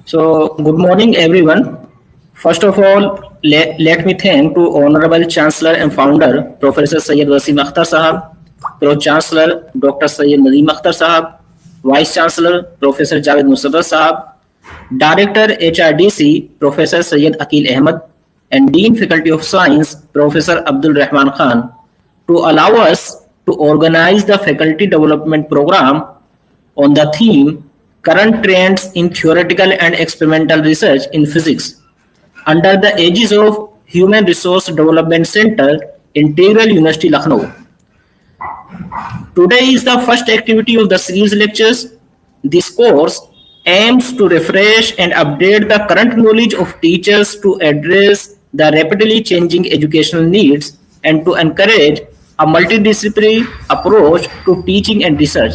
So, good morning, everyone. First of all, let me thank to Honorable Chancellor and Founder Professor Syed Wasim Akhtar Sahab, Pro Chancellor Dr. Syed Nadeem Akhtar Sahab, Vice Chancellor Professor Javed Musadar Sahab, Director HRDC Professor Syed Akil Ahmed, and Dean Faculty of Science Professor Abdul Rahman Khan to allow us to organize the faculty development program on the theme Current Trends in Theoretical and Experimental Research in Physics under the aegis of Human Resource Development Center, Integral University, Lucknow. Today is the first activity of the series lectures. This course aims to refresh and update the current knowledge of teachers to address the rapidly changing educational needs and to encourage a multidisciplinary approach to teaching and research.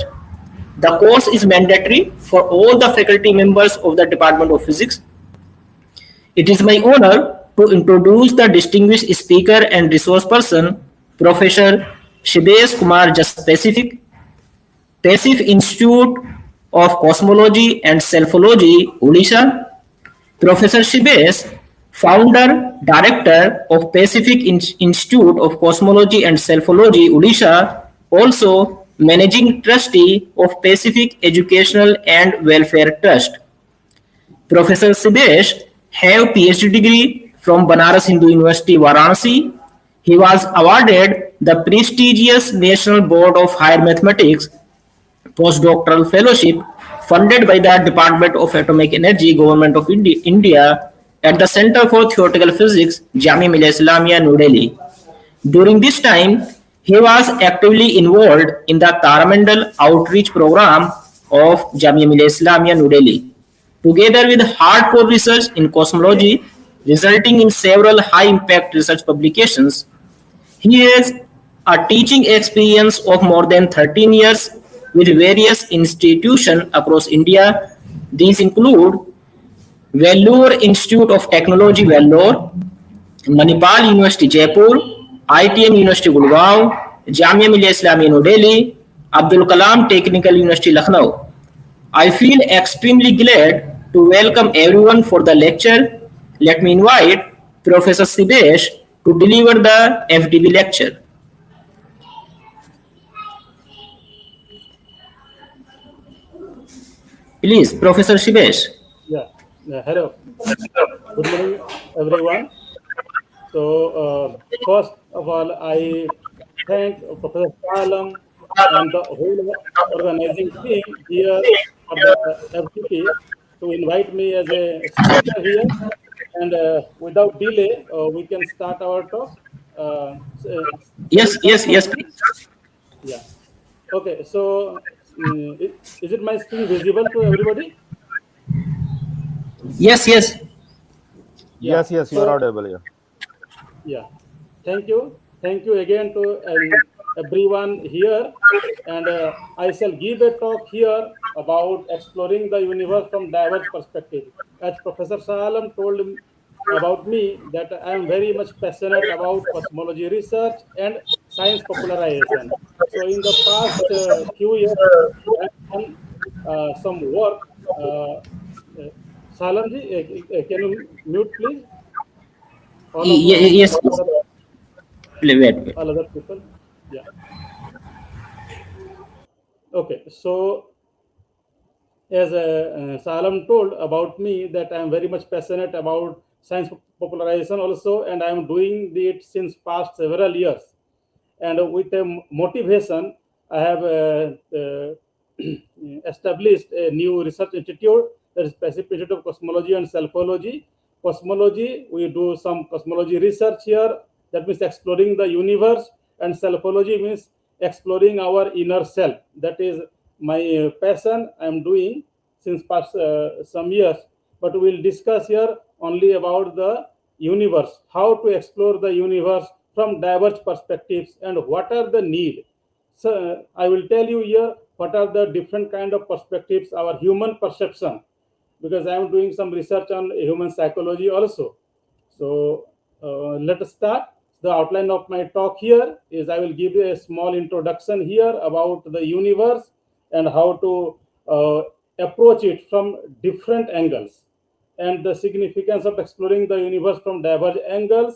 The course is mandatory for all the faculty members of the Department of Physics. It is my honor to introduce the distinguished speaker and resource person, Professor Shibesh Kumar Jaspecific, Pacific Institute of Cosmology and Selphology, Odisha. Professor Shibesh, founder, director of Pacific Institute of Cosmology and Selphology, Odisha, also managing trustee of Pacific Educational and Welfare Trust. Professor Shibesh have PhD degree from Banaras Hindu University, Varanasi. He was awarded the prestigious National Board of Higher Mathematics postdoctoral fellowship funded by the Department of Atomic Energy, Government of India at the Center for Theoretical Physics, Jamia Millia Islamia, New Delhi. During this time, he was actively involved in the Taramandal outreach program of Jamia Millia Islamia, New Delhi, together with hardcore research in cosmology, resulting in several high-impact research publications. He has a teaching experience of more than 13 years with various institutions across India. These include Vellore Institute of Technology, Vellore, Manipal University, Jaipur, ITM University, Gurgaon, Jamia Millia Islamia, New Delhi, Abdul Kalam Technical University, Lucknow. I feel extremely glad to welcome everyone for the lecture. Let me invite Professor Sibesh to deliver the FDB lecture. Please, Professor Sibesh. Yeah. Hello. Good morning, everyone. So, first of all, I thank Professor Salam and the whole organizing team here for the FDP to invite me as a speaker here. And without delay, we can start our talk. Shall we Yes, start? yes, yes, please. Yeah. Okay. So, is it my screen visible to everybody? Yes, yes. Yeah. Yes, you are So, audible. Yeah. yeah, thank you. Thank you again to everyone here. And I shall give a talk here about exploring the universe from diverse perspective. As Professor Salam told about me that I am very much passionate about cosmology research and science popularization. So in the past few years, I have done some work. Uh, Salamji, can you mute please? All of Yes, all yes. other Wait. all other people. Yeah. Okay. So as Salam told about me that I am very much passionate about science popularization also, and I am doing it since past several years. And with a motivation, I have established a new research institute, that is Pacific Institute of Cosmology and Selphology. Cosmology, we do some cosmology research here, that means exploring the universe, and selphology means exploring our inner self. That is my passion I am doing since past some years. But we'll discuss here only about the universe, how to explore the universe from diverse perspectives and what are the need. So I will tell you here what are the different kind of perspectives, our human perception, because I am doing some research on human psychology also. So let us start. The outline of my talk here is I will give you a small introduction here about the universe and how to approach it from different angles. and the significance of exploring the universe from diverse angles.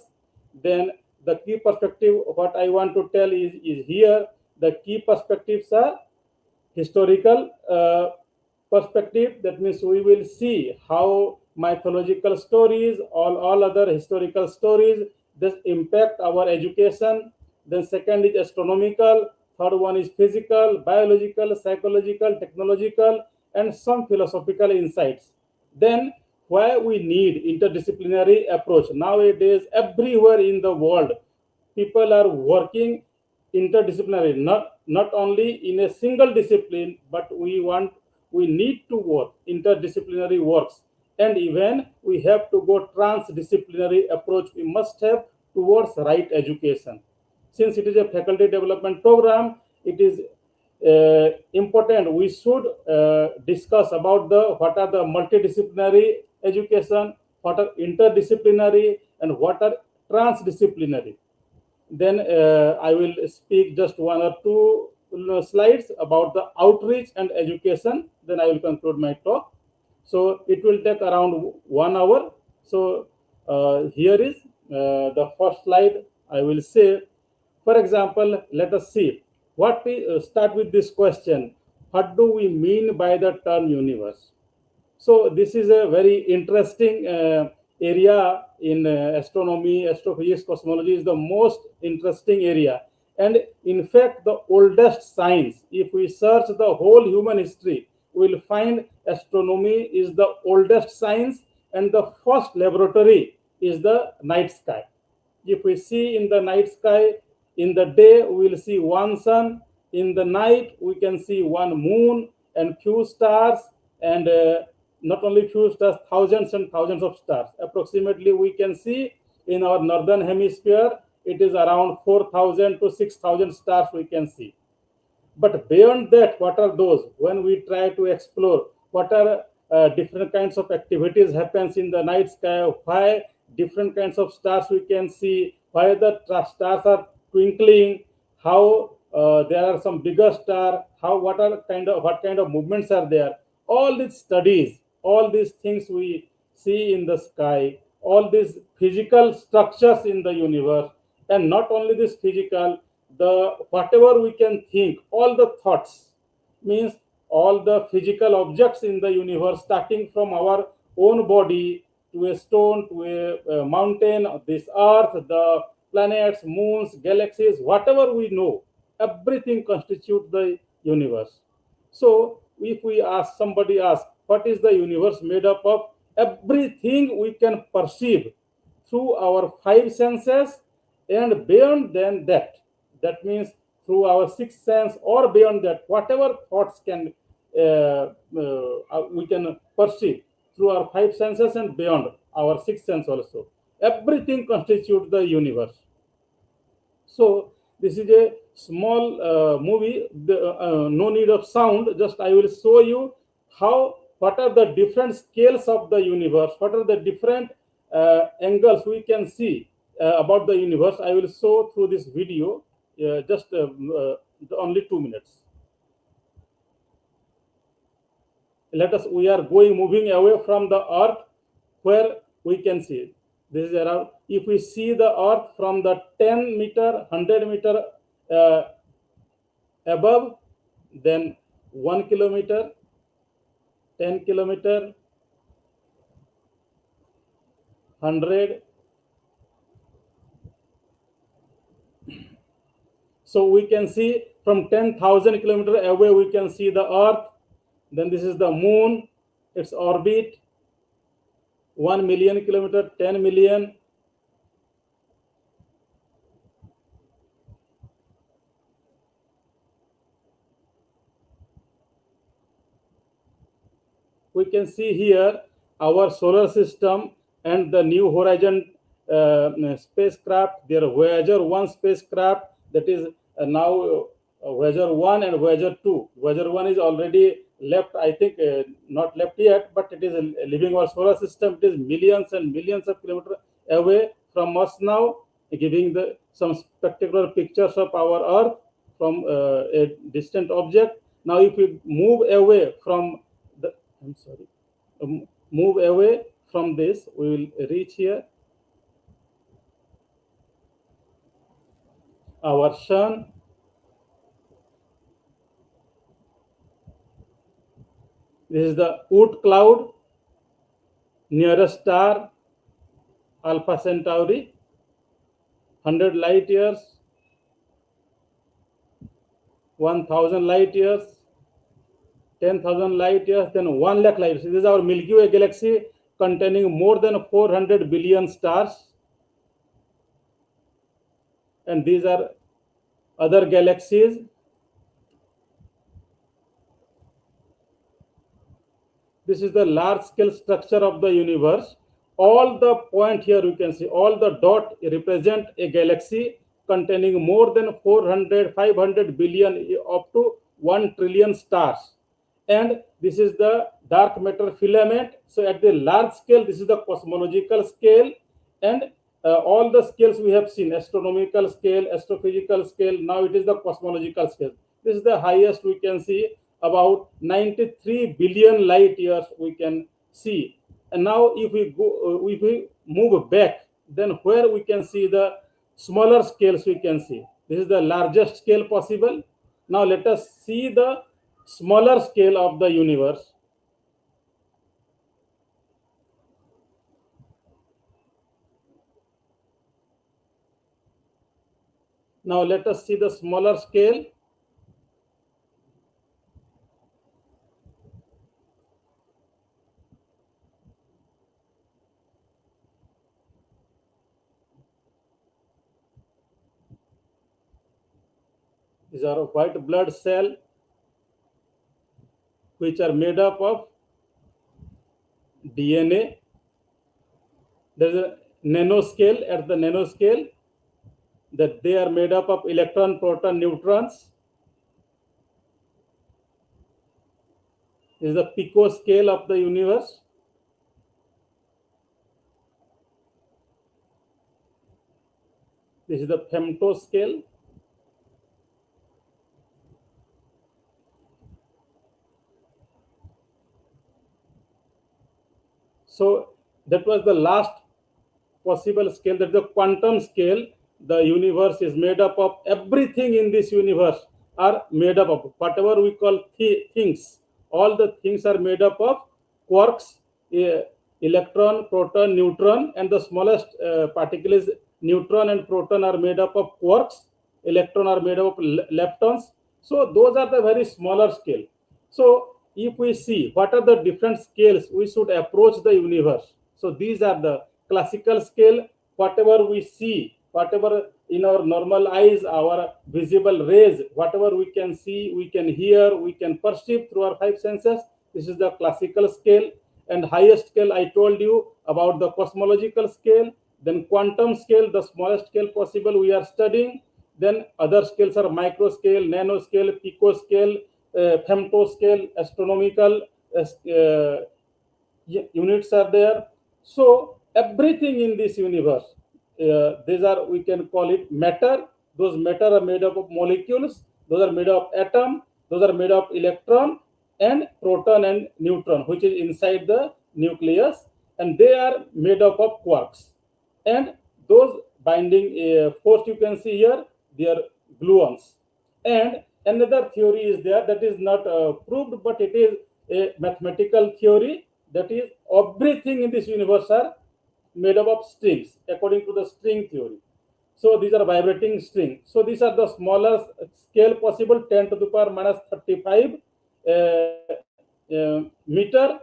Then the key perspective, what I want to tell is here, the key perspectives are historical perspective. That means we will see how mythological stories, all other historical stories, this impact our education. Then second is astronomical, third one is physical, biological, psychological, technological, and some philosophical insights. Then why we need interdisciplinary approach. Nowadays everywhere in the world people are working interdisciplinary, not only in a single discipline, but we need to work interdisciplinary works, and even we have to go transdisciplinary approach we must have towards right education. Since it is a faculty development program, it is important we should discuss about the what are the multidisciplinary education, what are interdisciplinary, and what are transdisciplinary. Then I will speak just one or two slides about the outreach and education. Then I will conclude my talk. So it will take around 1 hour. So here is the first slide. I will say, for example, let us see what we start with this question. What do we mean by the term universe? So this is a very interesting area in astronomy, astrophysics, cosmology is the most interesting area. And in fact, the oldest science, if we search the whole human history, we will find astronomy is the oldest science, and the first laboratory is the night sky. If we see in the night sky, in the day we will see one sun, in the night we can see one moon and few stars, and not only few stars, thousands and thousands of stars. Approximately we can see in our northern hemisphere it is around 4,000 to 6,000 stars we can see. But beyond that, what are those? When we try to explore what are different kinds of activities happens in the night sky, why different kinds of stars we can see, why the stars are twinkling, how there are some bigger star, how what kind of movements are there. All these studies, all these things we see in the sky, all these physical structures in the universe, and not only this physical, the whatever we can think, all the thoughts, means all the physical objects in the universe, starting from our own body to a stone to a mountain, this earth, the planets, moons, galaxies, whatever we know, everything constitutes the universe. So if we ask, somebody ask, what is the universe made up of? Everything we can perceive through our five senses, and beyond than that, that means through our sixth sense, or beyond that, whatever thoughts can we can perceive through our five senses and beyond our sixth sense also. Everything constitutes the universe. So this is a small movie. No need of sound. Just I will show you how, what are the different scales of the universe. What are the different angles we can see about the universe. I will show through this video. Just only 2 minutes. Let us. We are moving away from the Earth, where we can see. This is around, if we see the earth from the 10 meter, 100 meter above, then 1 kilometer, 10 kilometer, 100. So we can see from 10,000 kilometers away, we can see the earth. Then this is the moon, its orbit, 1 million kilometer, 10 million. We can see here our solar system and the New Horizon spacecraft, their Voyager 1 spacecraft, that is now Voyager 1 and Voyager 2. Voyager 1 is already left, I think, not left yet, but it is leaving our solar system. It is millions and millions of kilometers away from us now, giving some spectacular pictures of our Earth from a distant object. Now, if we move away from move away From this, we will reach here. Our sun, this is the Oort cloud, nearest star Alpha Centauri, 100 light years, 1000 light years, 10,000 light years, then 1 lakh light years. This is our Milky Way galaxy containing more than 400 billion stars. And these are other galaxies. This is the large scale structure of the universe. All the point here you can see, all the dot represent a galaxy containing more than 400, 500 billion up to 1 trillion stars. And this is the dark matter filament. So at the large scale, this is the cosmological scale. And all the scales we have seen, astronomical scale, astrophysical scale, now it is the cosmological scale. This is the highest we can see, about 93 billion light years we can see. And now if we move back, then where we can see the smaller scales we can see. This is the largest scale possible. Now let us see the smaller scale of the universe. Now let us see the smaller scale. These are white blood cell which are made up of DNA. There is a nanoscale, at the nanoscale, that they are made up of electron, proton, neutrons. This is the picoscale of the universe. This is the femtoscale. So that was the last possible scale, that the quantum scale. The universe is made up of, everything in this universe are made up of whatever we call things. All the things are made up of quarks, electron, proton, neutron, and the smallest particle is neutron and proton are made up of quarks, electron are made up of leptons. So those are the very smaller scale. So if we see what are the different scales we should approach the universe, so these are the classical scale. Whatever we see, whatever in our normal eyes, our visible rays, whatever we can see, we can hear, we can perceive through our five senses, this is the classical scale. And highest scale I told you about, the cosmological scale. Then quantum scale, the smallest scale possible we are studying. Then other scales are micro scale, nano scale, pico scale, femtoscale, astronomical units are there. So everything in this universe, these are, we can call it matter. Those matter are made up of molecules. Those are made up of atom. Those are made up of electron and proton and neutron, which is inside the nucleus, and they are made up of quarks. And those binding force you can see here, they are gluons. And another theory is there that is not proved, but it is a mathematical theory, that is everything in this universe are made up of strings, according to the string theory. So these are vibrating string. So these are the smallest scale possible, 10 to the power minus 35 meter,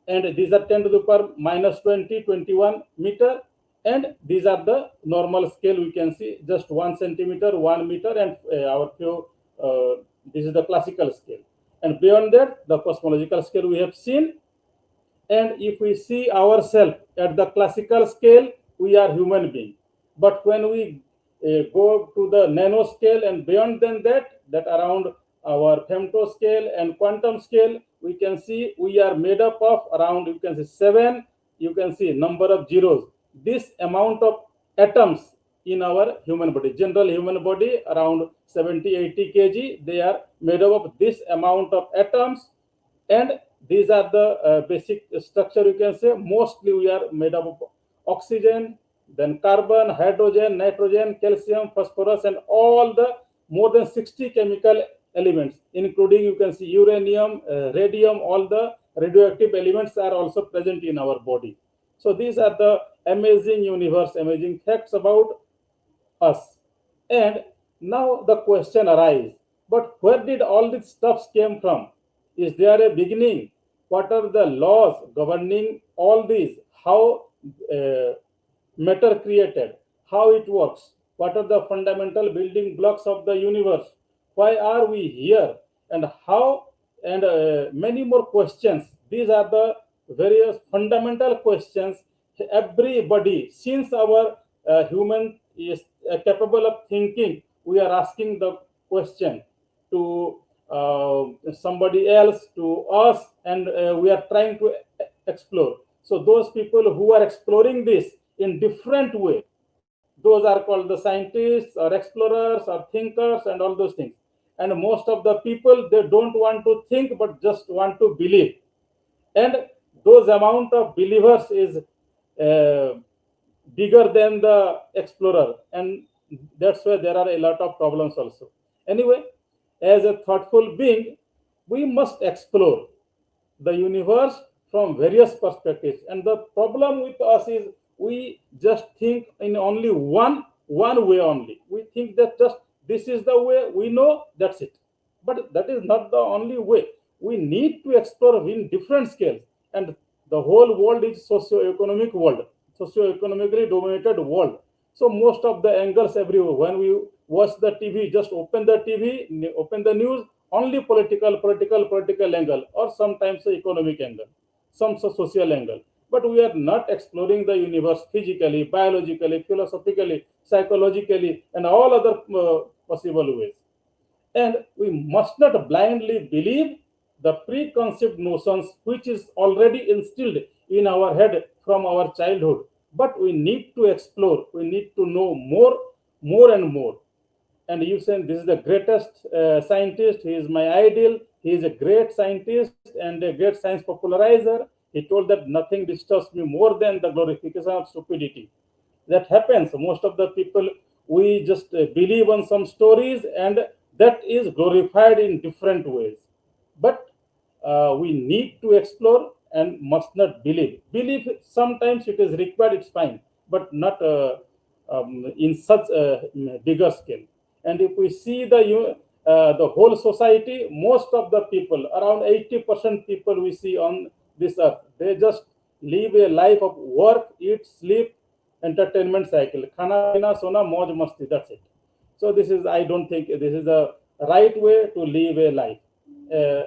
and these are 10 to the power minus 20, 21 meter, and these are the normal scale we can see, just 1 centimeter, 1 meter, and our few, this is the classical scale. And beyond that, the cosmological scale we have seen. And if we see ourselves at the classical scale, we are human being. But when we go to the nanoscale and beyond than that, that around our femtoscale and quantum scale, we can see we are made up of around, you can see 7, you can see number of zeros. This amount of atoms in our human body, general human body, around 70, 80 kg, they are made up of this amount of atoms. And These are the basic structure, you can say. Mostly we are made up of oxygen, then carbon, hydrogen, nitrogen, calcium, phosphorus, and all the more than 60 chemical elements, including, you can see, uranium, radium. All the radioactive elements are also present in our body. So these are the amazing universe, amazing facts about us. And now the question arises, but where did all this stuff came from? Is there a beginning? What are the laws governing all these? How uh, matter created? How it works? What are the fundamental building blocks of the universe? Why are we here? And how? And many more questions. These are the various fundamental questions everybody, since our human is capable of thinking, we are asking the question to somebody else, to us, and we are trying to explore. So those people who are exploring this in different way, those are called the scientists or explorers or thinkers and all those things. And most of the people, they don't want to think but just want to believe. And those amount of believers is uh, bigger than the explorer, and that's why there are a lot of problems also. Anyway, as a thoughtful being, we must explore the universe from various perspectives. And the problem with us is we just think in only one way only. We think that just this is the way we know, that's it. But that is not the only way. We need to explore in different scales. And the whole world is socio-economic world, socio-economically dominated world. So most of the angles everywhere, when we watch the TV, just open the TV, open the news, only political angle, or sometimes the economic angle, some social angle. But we are not exploring the universe physically, biologically, philosophically, psychologically, and all other possible ways. And we must not blindly believe the preconceived notions which is already instilled in our head from our childhood. But we need to explore, we need to know more and more. And you say this is the greatest scientist, he is my ideal, he is a great scientist and a great science popularizer. He told that nothing disturbs me more than the glorification of stupidity. That happens. Most of the people, we just believe on some stories, and that is glorified in different ways. But we need to explore and must not believe sometimes it is required, it's fine, but not in such a bigger scale. And if we see the whole society, most of the people, around 80% people we see on this earth, they just live a life of work, eat, sleep, entertainment cycle, khana pina sona moj masti, that's it. So this is, I don't think this is the right way to live a life. uh,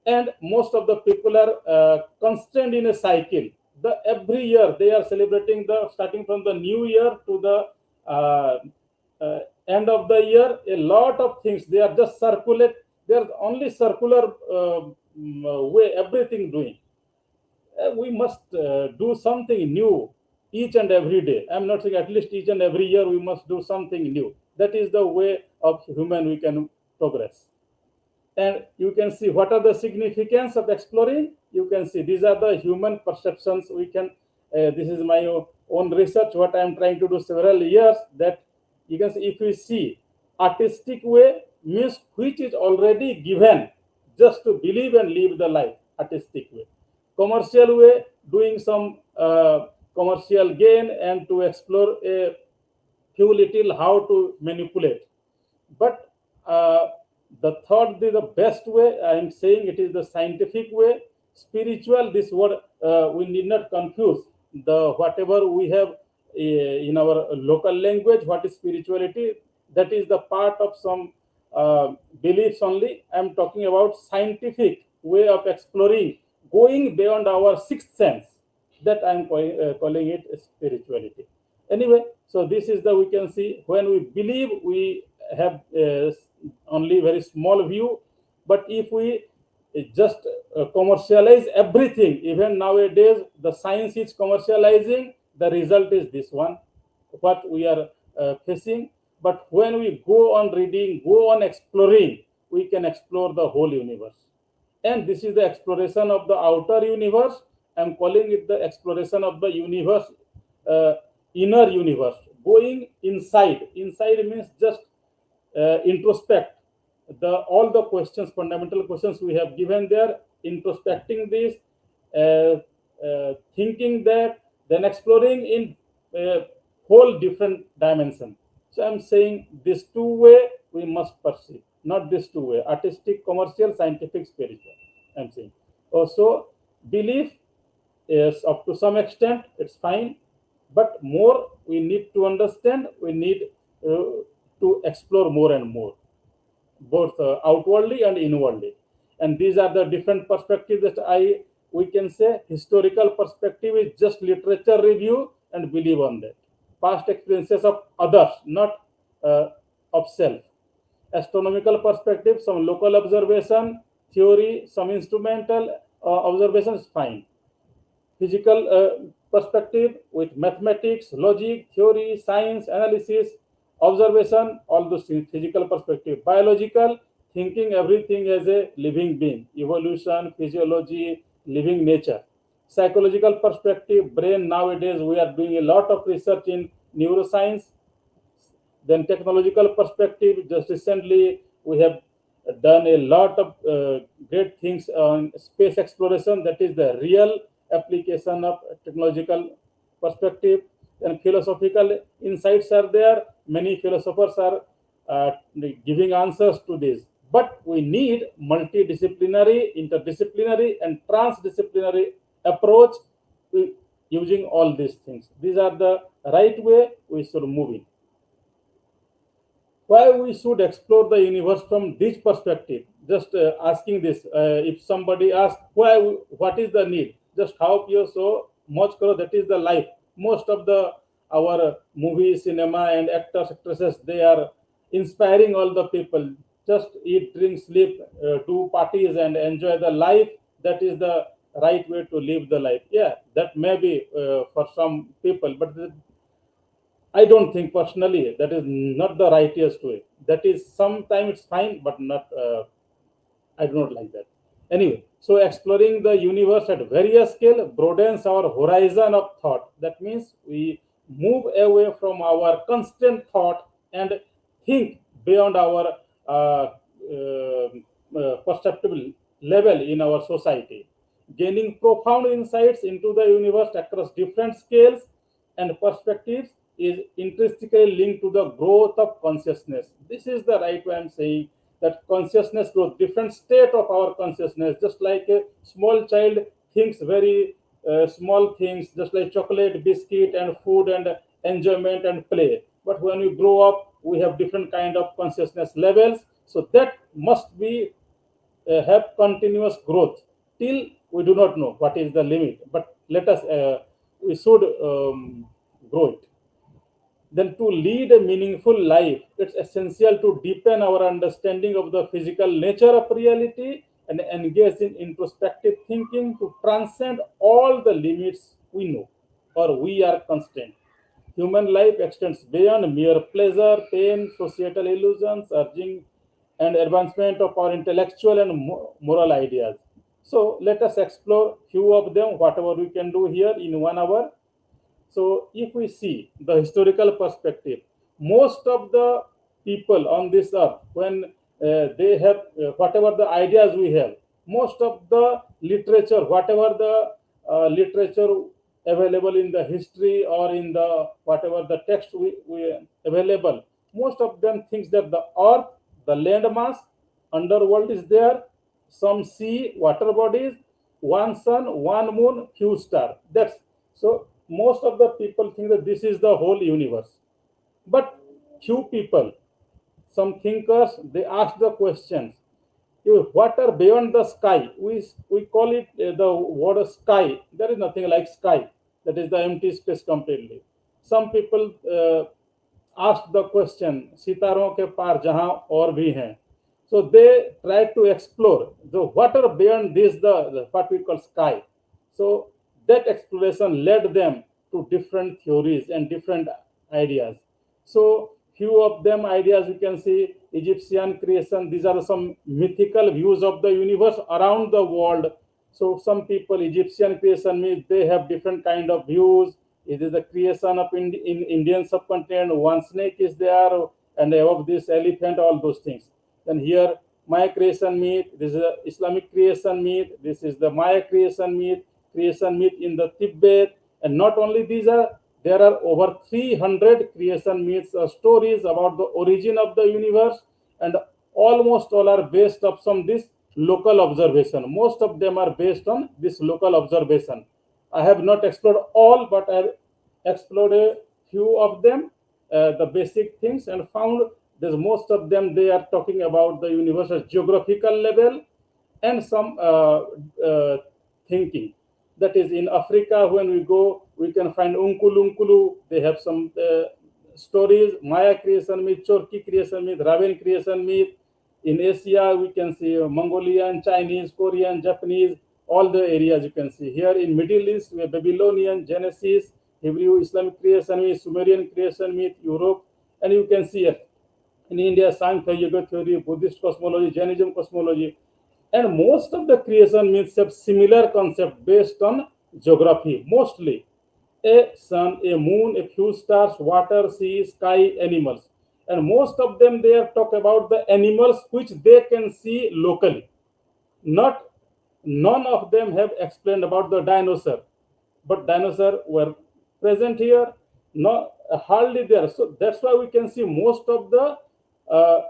and most of the people are constrained in a cycle. The every year they are celebrating, the starting from the new year to the uh, end of the year, a lot of things they are just circulate, they are only circular way everything doing. We must do something new each and every day. I'm not saying at least each and every year we must do something new. That is the way of human we can progress. And you can see what are the significance of exploring. You can see these are the human perceptions. We can this is my own research, what I'm trying to do several years, that you can see, if we see artistic way means which is already given, just to believe and live the life, artistic way. Commercial way, doing some commercial gain and to explore a few little how to manipulate. But the third is the best way. I am saying it is the scientific way. Spiritual, this word we need not confuse. The whatever we have in our local language, what is spirituality? That is the part of some beliefs only. I am talking about scientific way of exploring, going beyond our sixth sense. That I am calling it spirituality. Anyway, so this is the, we can see, when we believe we have only very small view. But if we just commercialize everything, even nowadays the science is commercializing, the result is this one, what we are facing. But when we go on reading, go on exploring, we can explore the whole universe. and this is the exploration of the outer universe. I'm calling it the exploration of the universe, uh, inner universe, going inside. Inside means just introspect the all the questions, fundamental questions we have given there, introspecting this, thinking that, then exploring in whole different dimension. So I'm saying this two way we must perceive, not this two way: artistic, commercial, scientific, spiritual. I'm saying also belief is up to some extent it's fine, but more we need to understand, we need to explore more and more, both outwardly and inwardly. And these are the different perspectives that I we can say. Historical perspective is just literature review and believe on that. Past experiences of others, not of self. Astronomical perspective, some local observation, theory, some instrumental observations, fine. Physical perspective with mathematics, logic, theory, science, analysis, observation, all those things. Physical perspective. Biological, thinking everything as a living being, evolution, physiology, living nature. Psychological perspective, brain. Nowadays we are doing a lot of research in neuroscience. Then technological perspective, just recently we have done a lot of great things on space exploration. That is the real application of technological perspective. And philosophical insights are there. Many philosophers are giving answers to this. But we need multidisciplinary, interdisciplinary, and transdisciplinary approach to using all these things. These are the right way we should move in. Why we should explore the universe from this perspective? Just asking this, if somebody asks why, what is the need, just how you so much karo, that is the life. Most of the our movies, cinema, and actors, actresses, they are inspiring all the people. Just eat, drink, sleep, do parties, and enjoy the life. That is the right way to live the life. Yeah, that may be for some people, but I don't think personally that is not the righteous way. That is sometimes it's fine, but not. I do not like that. Anyway, so exploring the universe at various scale broadens our horizon of thought. That means we move away from our constant thought and think beyond our perceptible level in our society, gaining profound insights into the universe across different scales and perspectives is intrinsically linked to the growth of consciousness. This is the right way I'm saying, that consciousness growth, different state of our consciousness. Just like a small child thinks very small things, just like chocolate, biscuit, and food, and enjoyment and play. But when we grow up, we have different kind of consciousness levels. So that must be have continuous growth till we do not know what is the limit. But let us we should grow it. Then to lead a meaningful life, it's essential to deepen our understanding of the physical nature of reality and engage in introspective thinking to transcend all the limits we know or we are constrained. Human life extends beyond mere pleasure, pain, societal illusions, urging and advancement of our intellectual and moral ideas. So let us explore few of them, whatever we can do here in 1 hour. So, if we see the historical perspective, most of the people on this earth, when they have whatever the ideas we have, most of the literature, whatever the literature available in the history or in the whatever the text we available, most of them thinks that the earth, the land mass, underworld is there, some sea, water bodies, one sun, one moon, few stars. That's so most of the people think that this is the whole universe. But few people, some thinkers, they ask the questions, what are beyond the sky? We call it the word sky. There is nothing like sky. That is the empty space completely. Some people ask the question, सितारों के पार जहां और भी हैं. So they try to explore the what are beyond this, the what we call sky. So that exploration led them to different theories and different ideas. So few of them ideas you can see, Egyptian creation. These are some mythical views of the universe around the world. So some people, Egyptian creation means they have different kind of views. It is the creation of in Indian subcontinent. One snake is there, and above this elephant, all those things. Then here Maya creation myth. This is the Islamic creation myth. This is the Maya creation myth. Creation myth in the Tibet, and not only these are there are over 300 creation myths stories about the origin of the universe, and almost all are based on some this local observation. Most of them are based on this local observation. I have not explored all, but I have explored a few of them, the basic things, and found there's most of them they are talking about the universe at geographical level and some thinking. That is, in Africa, when we go, we can find Unkulunkulu. They have some stories, Maya creation myth, Chorki creation myth, Raven creation myth. In Asia, we can see Mongolian, Chinese, Korean, Japanese, all the areas you can see. Here in Middle East, we have Babylonian, Genesis, Hebrew, Islamic creation myth, Sumerian creation myth, Europe, and you can see it. In India, Sankhya Yoga theory, Buddhist cosmology, Jainism cosmology, and most of the creation myths have similar concept based on geography. Mostly, a sun, a moon, a few stars, water, sea, sky, animals, and most of them they are talk about the animals which they can see locally. Not none of them have explained about the dinosaur, but dinosaurs were present here, not hardly there. So that's why we can see most of the uh,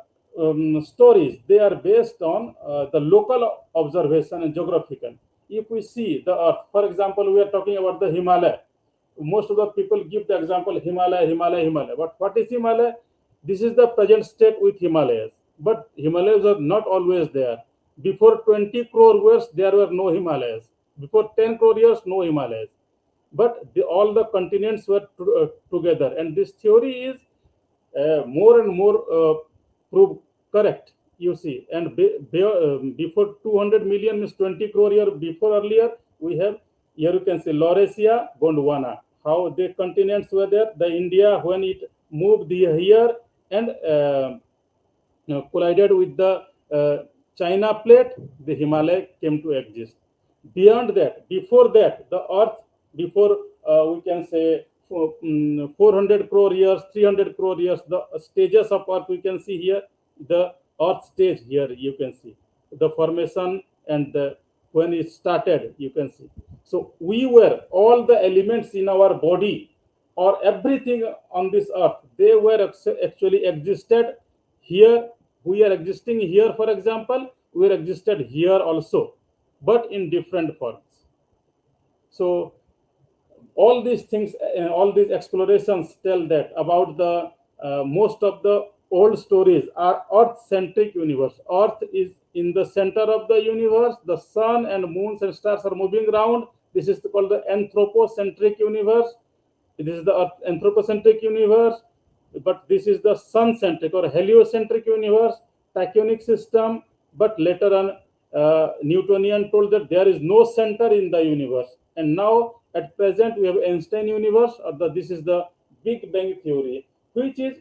stories they are based on the local observation and geographical. If we see the Earth, for example, we are talking about the Himalaya. Most of the people give the example Himalaya, Himalaya, Himalaya. But what is Himalaya? This is the present state with Himalayas. But Himalayas are not always there. Before 20 crore years, there were no Himalayas. Before 10 crore years, no Himalayas. But all the continents were together. And this theory is more and more proved correct, you see. And before 200 million means 20 crore year before earlier, we have here you can see Laurasia, Gondwana, how the continents were there. The India, when it moved here and collided with the China plate, the Himalaya came to exist. Beyond that, before that, the Earth, before we can say 400 crore years, 300 crore years, the stages of Earth we can see here, the Earth stage here you can see the formation and the when it started you can see. So we were all the elements in our body or everything on this earth, they were actually existed here. We are existing here, for example, we are existed here also, but in different forms. So all these things and all these explorations tell that about the most of the old stories are earth centric universe. Earth is in the center of the universe, the sun and moons and stars are moving around. This is called the anthropocentric universe. This is the anthropocentric universe, but this is the sun centric or heliocentric universe, tachyonic system. But later on, Newtonian told that there is no center in the universe. And now, at present, we have Einstein universe, or this is the Big Bang theory, which is,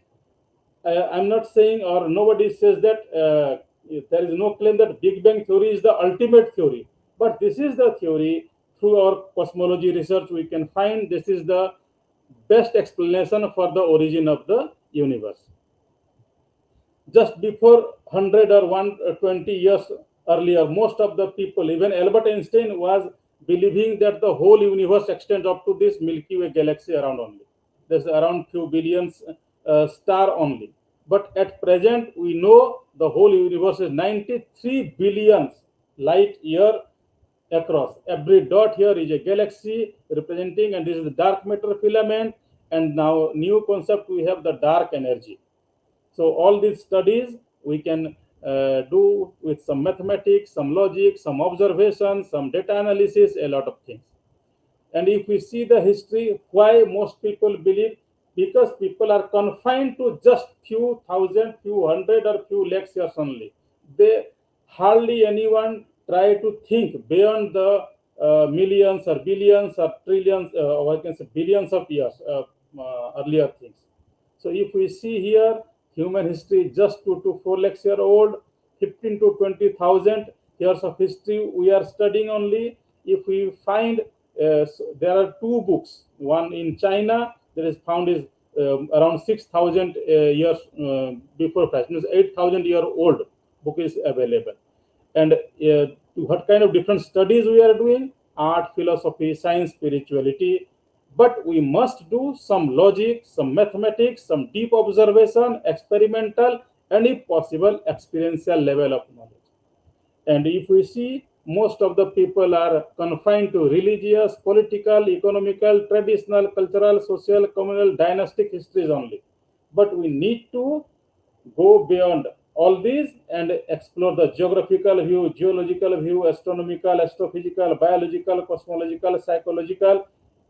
I'm not saying, or nobody says that there is no claim that Big Bang theory is the ultimate theory. But this is the theory. Through our cosmology research, we can find this is the best explanation for the origin of the universe. Just before 100 or 120 years earlier, most of the people, even Albert Einstein, was believing that the whole universe extends up to this Milky Way galaxy around only. There's around few billions star only. But at present, we know the whole universe is 93 billions light year across. Every dot here is a galaxy representing, and this is the dark matter filament. And now, new concept, we have the dark energy. So all these studies we can do with some mathematics, some logic, some observation, some data analysis, a lot of things. And if we see the history, why most people believe, because people are confined to just few thousand, few hundred, or few lakhs years only. They hardly anyone try to think beyond the millions or billions or trillions, or I can say billions of years earlier things. So if we see here, human history just 2 to 4 lakhs year old, 15 to 20,000 years of history we are studying only. If we find there are two books, one in China that is found is around 6,000 years before Christ, means 8,000-year old book is available. And what kind of different studies we are doing? Art, philosophy, science, spirituality. But we must do some logic, some mathematics, some deep observation, experimental, and if possible, experiential level of knowledge. And if we see, most of the people are confined to religious, political, economical, traditional, cultural, social, communal, dynastic histories only. But we need to go beyond all these and explore the geographical view, geological view, astronomical, astrophysical, biological, cosmological, psychological,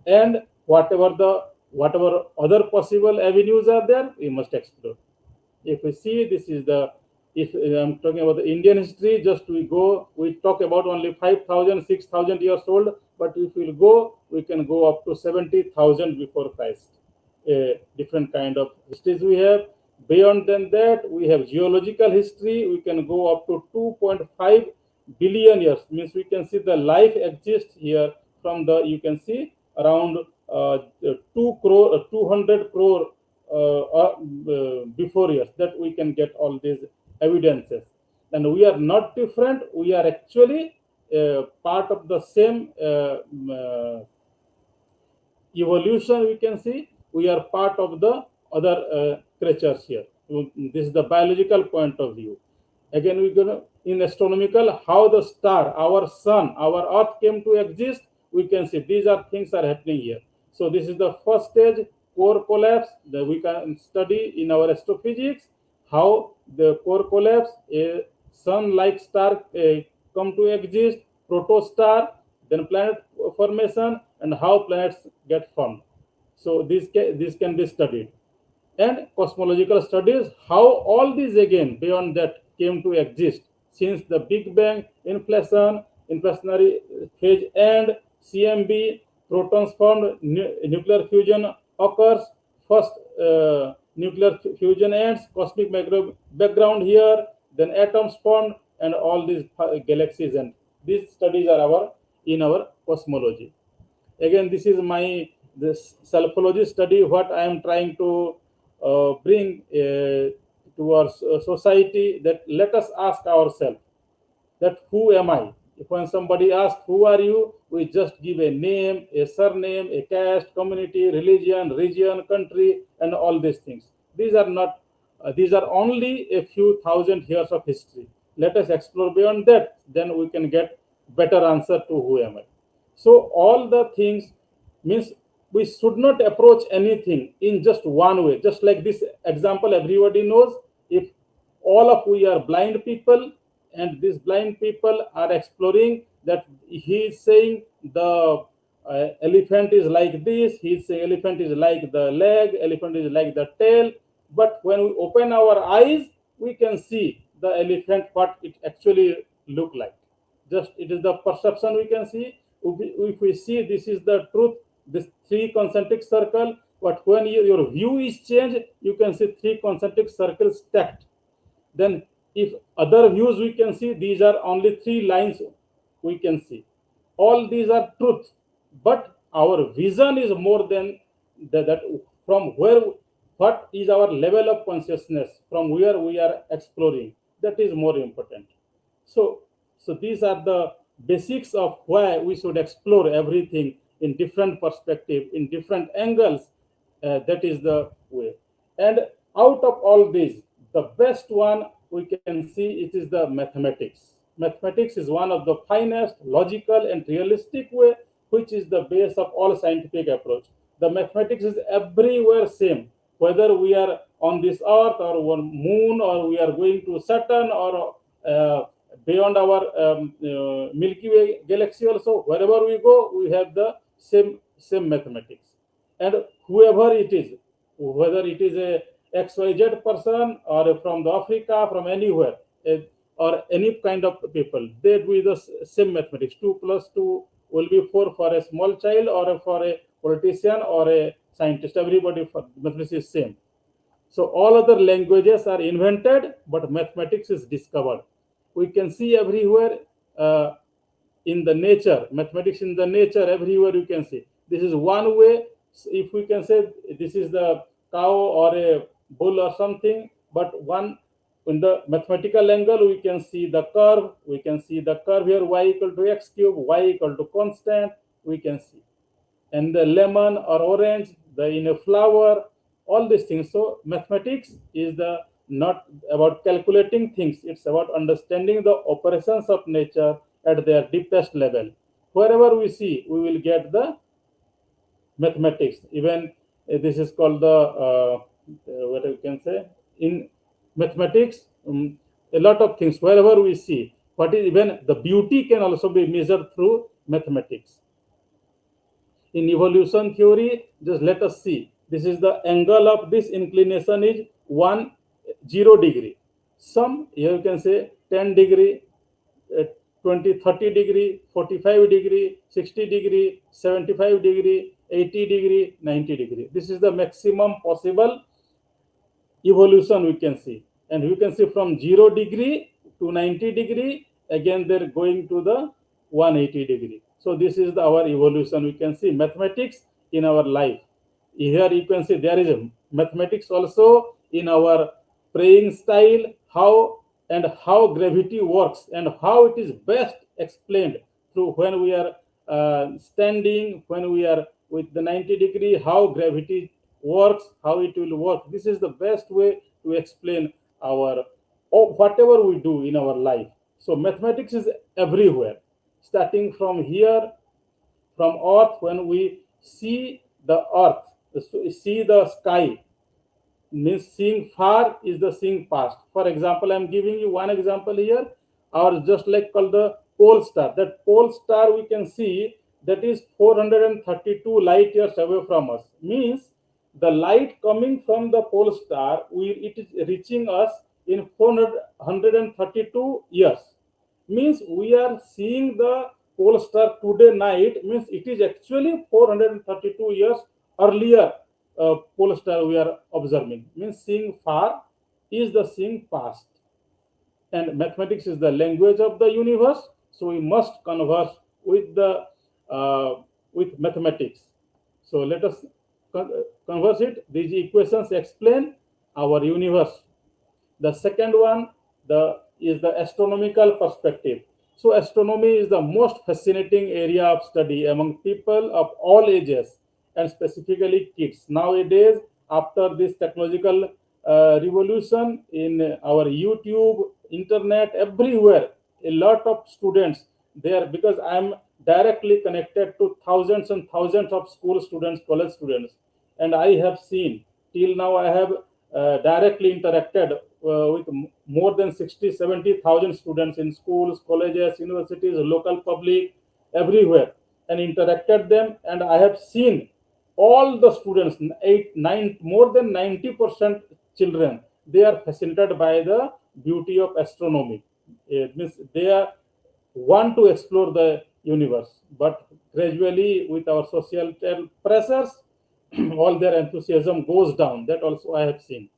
and whatever other possible avenues are there, we must explore. If we see, this is the, if I'm talking about the Indian history, just we talk about only 5,000, 6,000 years old, but if we'll go, we can go up to 70,000 before Christ. Different kind of histories we have. Beyond than that, we have geological history. We can go up to 2.5 billion years. Means we can see the life exists here from the, you can see around 200 crore before years, that we can get all these evidences. And we are not different. We are actually part of the same evolution. We can see we are part of the other creatures here. This is the biological point of view. Again, we're gonna, in astronomical, how the star, our sun, our earth came to exist. We can see these are things are happening here. So this is the first stage, core collapse, that we can study in our astrophysics, how the core collapse, a sun-like star come to exist, protostar, then planet formation, and how planets get formed. So this can be studied. And cosmological studies, how all these again beyond that came to exist since the Big Bang, inflationary phase end, CMB, protons formed, nuclear fusion occurs, first nuclear fusion ends, cosmic background here, then atoms formed, and all these galaxies, and these studies are in our cosmology. Again, this is my this selfology study, what I am trying to bring to our society, that let us ask ourselves that who am I? If when somebody asks who are you, we just give a name, a surname, a caste, community, religion, region, country, and all these things. These are not. These are only a few thousand years of history. Let us explore beyond that. Then we can get better answer to who am I. So all the things means we should not approach anything in just one way. Just like this example, everybody knows, if all of we are blind people, and these blind people are exploring that he is saying the elephant is like this, he is saying elephant is like the leg, elephant is like the tail. But when we open our eyes, we can see the elephant what it actually look like. Just it is the perception we can see. If we see this is the truth, this three concentric circle, but when your view is changed, you can see three concentric circles stacked. Then if other views we can see, these are only three lines we can see. All these are truth, but our vision is more than that, from where, what is our level of consciousness, from where we are exploring, that is more important. So these are the basics of why we should explore everything in different perspective, in different angles. That is the way. And out of all these, the best one we can see, it is the mathematics. Mathematics is one of the finest, logical, and realistic way, which is the base of all scientific approach. The mathematics is everywhere same, whether we are on this earth or on moon, or we are going to Saturn, or beyond our Milky Way galaxy also, wherever we go, we have the same mathematics. And whoever it is, whether it is a XYZ person, or from the Africa, from anywhere, or any kind of people, they do the same mathematics. 2 plus 2 will be 4 for a small child, or for a politician, or a scientist. Everybody for mathematics is same. So all other languages are invented, but mathematics is discovered. We can see everywhere uh, in the nature, mathematics in the nature, everywhere you can see. This is one way. If we can say this is the cow or a bull or something, but one in the mathematical angle, we can see the curve. We can see the curve here, y equal to x cube, y equal to constant. We can see, and the lemon or orange, the in a flower, all these things. So mathematics is the not about calculating things, it's about understanding the operations of nature at their deepest level. Wherever we see, we will get the mathematics. Even this is called the what you can say in mathematics, a lot of things wherever we see, what is even the beauty can also be measured through mathematics. In evolution theory, just let us see. This is the angle of this inclination is 10 degree. Some here you can say 10 degree, 20, 30 degree, 45 degree, 60 degree, 75 degree, 80 degree, 90 degree. This is the maximum possible evolution we can see. And you can see from 0 degree to 90 degree, again they're going to the 180 degree. So this is our evolution. We can see mathematics in our life. Here you can see there is a mathematics also in our praying style, how and how gravity works and how it is best explained through when we are standing, when we are with the 90 degree, how gravity works, how it will work. This is the best way to explain our whatever we do in our life. So mathematics is everywhere, starting from here, from earth. When we see the earth, see the sky, means seeing far is the seeing past. For example, I'm giving you one example here, or just like called the pole star. That pole star we can see that is 432 light years away from us. Means the light coming from the pole star, it is reaching us in 432 years. Means we are seeing the pole star today night, means it is actually 432 years earlier pole star we are observing. Means seeing far is the seeing past. And mathematics is the language of the universe, so we must converse with the with mathematics. So let us converse it. These equations explain our universe. The second one, the is the astronomical perspective. So astronomy is the most fascinating area of study among people of all ages and specifically kids. Nowadays, after this technological revolution in our YouTube, internet, everywhere, a lot of students there, because I'm directly connected to thousands and thousands of school students, college students, and I have seen till now I have directly interacted with more than 60, 70,000 students in schools, colleges, universities, local public, everywhere, and interacted them. And I have seen all the students, more than 90% children, they are fascinated by the beauty of astronomy. It means they are want to explore the universe, but gradually with our social pressures, all their enthusiasm goes down. That also I have seen.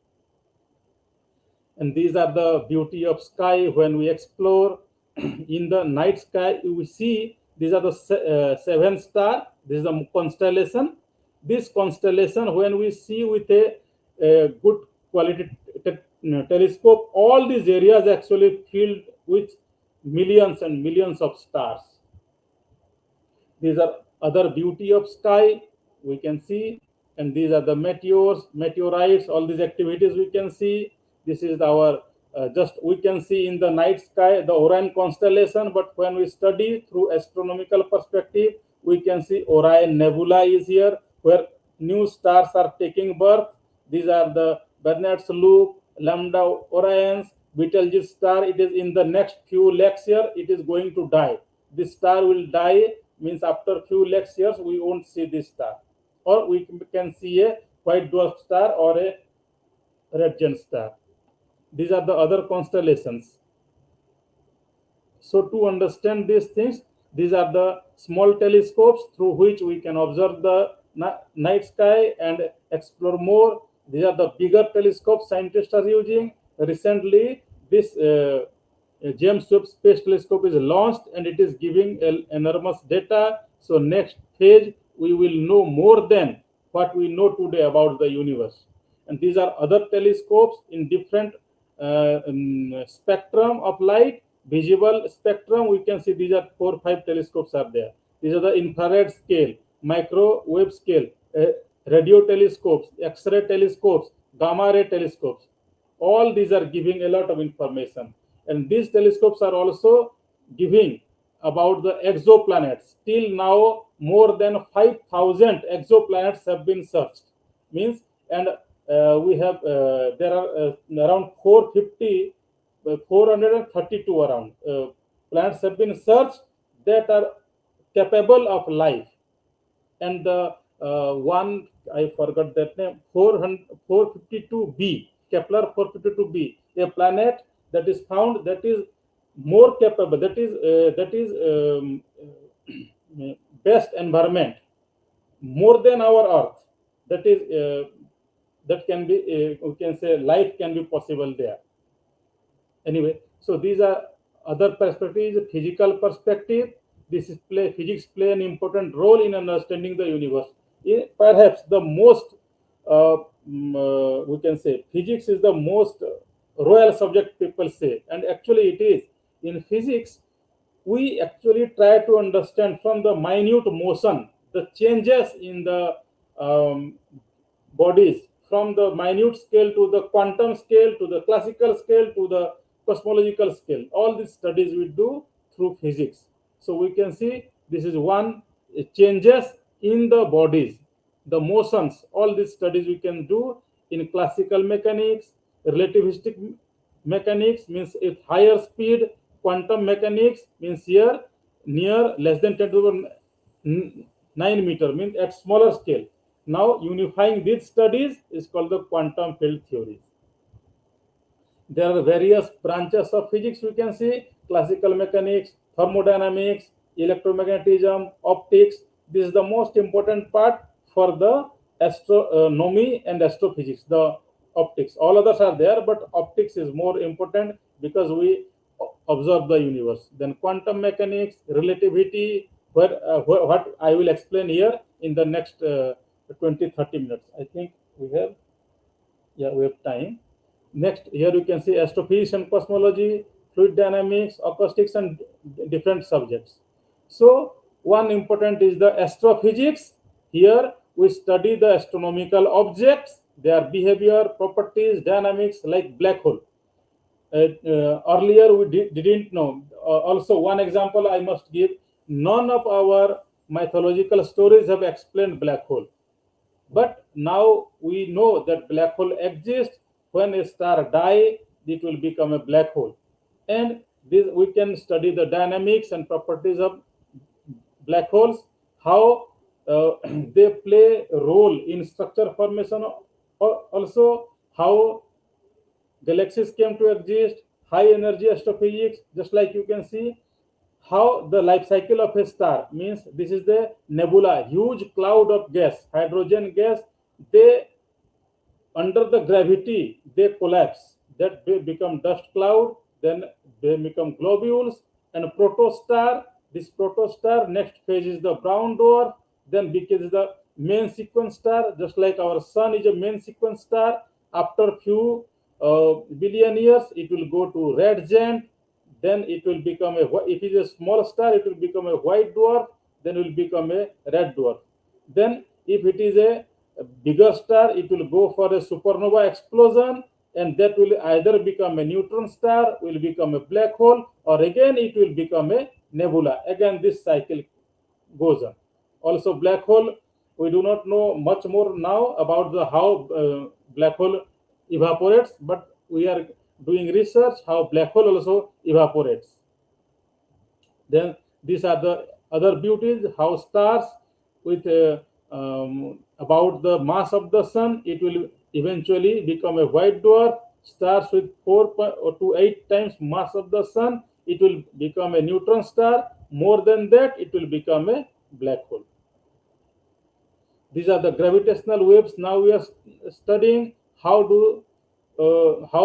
And these are the beauty of sky when we explore. In the night sky we see these are the seven star. This is a constellation. This constellation, when we see with a good quality telescope, all these areas actually filled with millions and millions of stars. These are other beauty of sky we can see. And these are the meteors, meteorites, all these activities we can see. This is our just we can see in the night sky the Orion constellation, but when we study through astronomical perspective, we can see Orion nebula is here, where new stars are taking birth. These are the Bernard's Loop, Lambda Orions, Betelgeuse star. It is in the next few lakhs years, it is going to die. This star will die, means after few lakhs years we won't see this star, or we can see a white dwarf star or a red giant star. These are the other constellations. So to understand these things, these are the small telescopes through which we can observe the night sky and explore more. These are the bigger telescopes scientists are using. Recently, this James Webb Space Telescope is launched and it is giving enormous data. So next phase, we will know more than what we know today about the universe. And these are other telescopes in different spectrum of light, visible spectrum. We can see these are 4 or 5 telescopes are there. These are the infrared scale, microwave scale, radio telescopes, X-ray telescopes, gamma ray telescopes. All these are giving a lot of information, and these telescopes are also giving about the exoplanets. Till now, more than 5,000 exoplanets have been searched. Means, and we have there are around 450, 432 around planets have been searched that are capable of life. And the one I forgot that name, 452b, Kepler 452b, a planet that is found that is more capable, that is best environment, more than our Earth. That is that can be we can say life can be possible there. Anyway, so these are other perspectives. Physical perspective, this is physics play an important role in understanding the universe. Perhaps the most we can say physics is the most royal subject, people say, and actually it is. In physics, we actually try to understand from the minute motion the changes in the um, bodies, from the minute scale to the quantum scale to the classical scale to the cosmological scale. All these studies we do through physics. So we can see this is one, changes in the bodies, the motions. All these studies we can do in classical mechanics, relativistic mechanics means at higher speed, quantum mechanics means here near less than 10 to the 9 meter means at smaller scale. Now unifying these studies is called the quantum field theories. There are various branches of physics we can see: classical mechanics, thermodynamics, electromagnetism, optics. This is the most important part for the astronomy and astrophysics, the optics. All others are there, but optics is more important because we observe the universe. Then quantum mechanics, relativity, what I will explain here in the next 20-30 minutes. I think we have, yeah, we have time. Next, here you can see astrophysics and cosmology, fluid dynamics, acoustics, and different subjects. So one important is the astrophysics. Here we study the astronomical objects, their behavior, properties, dynamics, like black hole. Earlier we didn't know. Also, one example I must give: none of our mythological stories have explained black hole. But now we know that black hole exists. When a star dies, it will become a black hole. And this, we can study the dynamics and properties of black holes, how they play a role in structure formation, also how galaxies came to exist, high energy astrophysics. Just like you can see how the life cycle of a star means, this is the nebula, huge cloud of gas, hydrogen gas. They, under the gravity, they collapse, that they become dust cloud, then they become globules and protostar. This protostar, next phase is the brown dwarf, then becomes the main sequence star. Just like our sun is a main sequence star, after few billion years it will go to red giant, then it will become a, if it is a small star, it will become a white dwarf, then it will become a red dwarf. Then if it is a bigger star, it will go for a supernova explosion, and that will either become a neutron star, will become a black hole, or again it will become a nebula. Again this cycle goes on. Also black hole, we do not know much more now about the how black hole evaporates, but we are doing research how black hole also evaporates. Then these are the other beauties, how stars with about the mass of the sun, it will eventually become a white dwarf. Stars with 4 to 8 times mass of the sun, it will become a neutron star. More than that, it will become a black hole. These are the gravitational waves now we are studying. how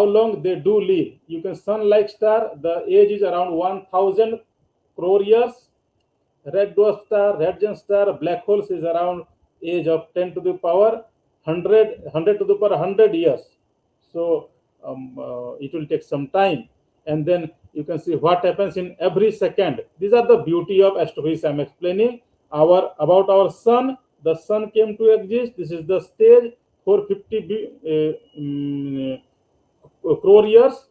long they do live. You can sun-like star, the age is around 1000 crore years. Red dwarf star, red giant star, black holes is around age of 10 to the power 100 to the power 100 years. So it will take some time, and then you can see what happens in every second. These are the beauty of astrophysics. I'm explaining about our sun. The sun came to exist. This is the stage 450 crore years.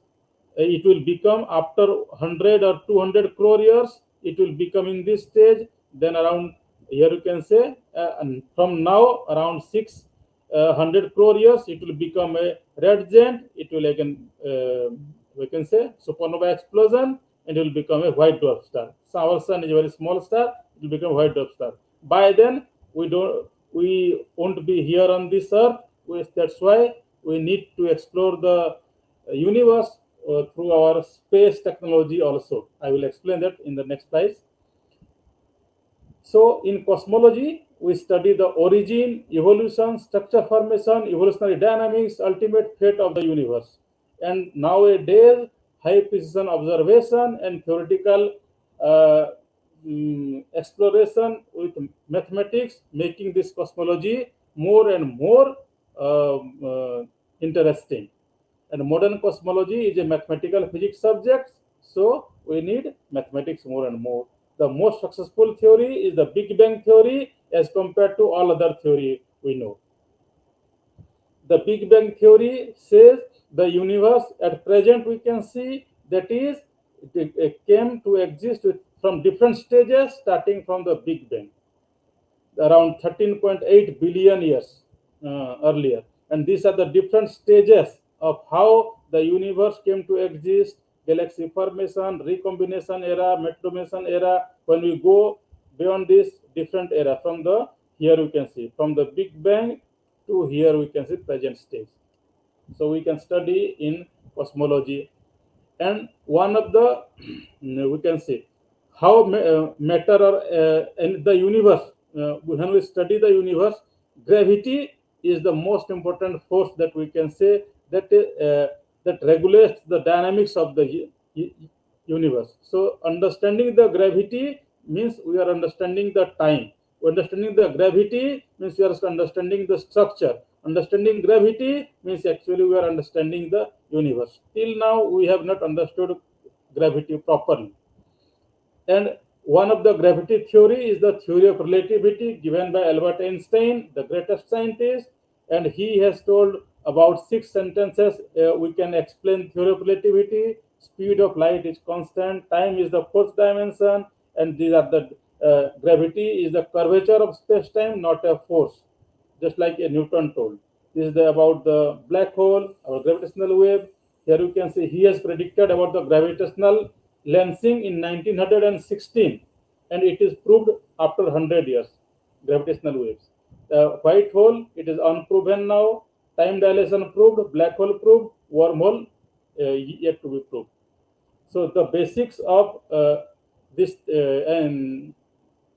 It will become after 100 or 200 crore years. It will become in this stage. Then around here you can say and from now around 600 crore years it will become a red giant. It will again we can say supernova explosion, and it will become a white dwarf star. So our sun is a very small star. It will become a white dwarf star. By then we won't be here on this earth. That's why we need to explore the universe through our space technology also. I will explain that in the next slide. So in cosmology, we study the origin, evolution, structure formation, evolutionary dynamics, ultimate fate of the universe. And nowadays, high precision observation and theoretical uh, exploration with mathematics, making this cosmology more and more interesting. And modern cosmology is a mathematical physics subject, so we need mathematics more and more. The most successful theory is the Big Bang theory as compared to all other theory we know. The Big Bang theory says the universe at present we can see that is it came to exist from different stages starting from the Big Bang around 13.8 billion years earlier. And these are the different stages of how the universe came to exist: galaxy formation, recombination era, metamorphism era. When we go beyond this different era, from the here we can see from the Big Bang to here we can see present stage. So we can study in cosmology. And one of the we can see how matter or in the universe, when we study the universe, gravity is the most important force that we can say that regulates the dynamics of the universe. So understanding the gravity means we are understanding the time. Understanding the gravity means we are understanding the structure. Understanding gravity means actually we are understanding the universe. Till now we have not understood gravity properly. And one of the gravity theory is the theory of relativity given by Albert Einstein, the greatest scientist. And he has told about 6 sentences. We can explain theory of relativity. Speed of light is constant. Time is the fourth dimension. And these are the gravity is the curvature of space-time, not a force, just like a Newton told. This is about the black hole, our gravitational wave. Here you can see he has predicted about the gravitational lensing in 1916, and it is proved after 100 years, gravitational waves. The white hole, it is unproven now. Time dilation proved, black hole proved, wormhole yet to be proved. So the basics of this and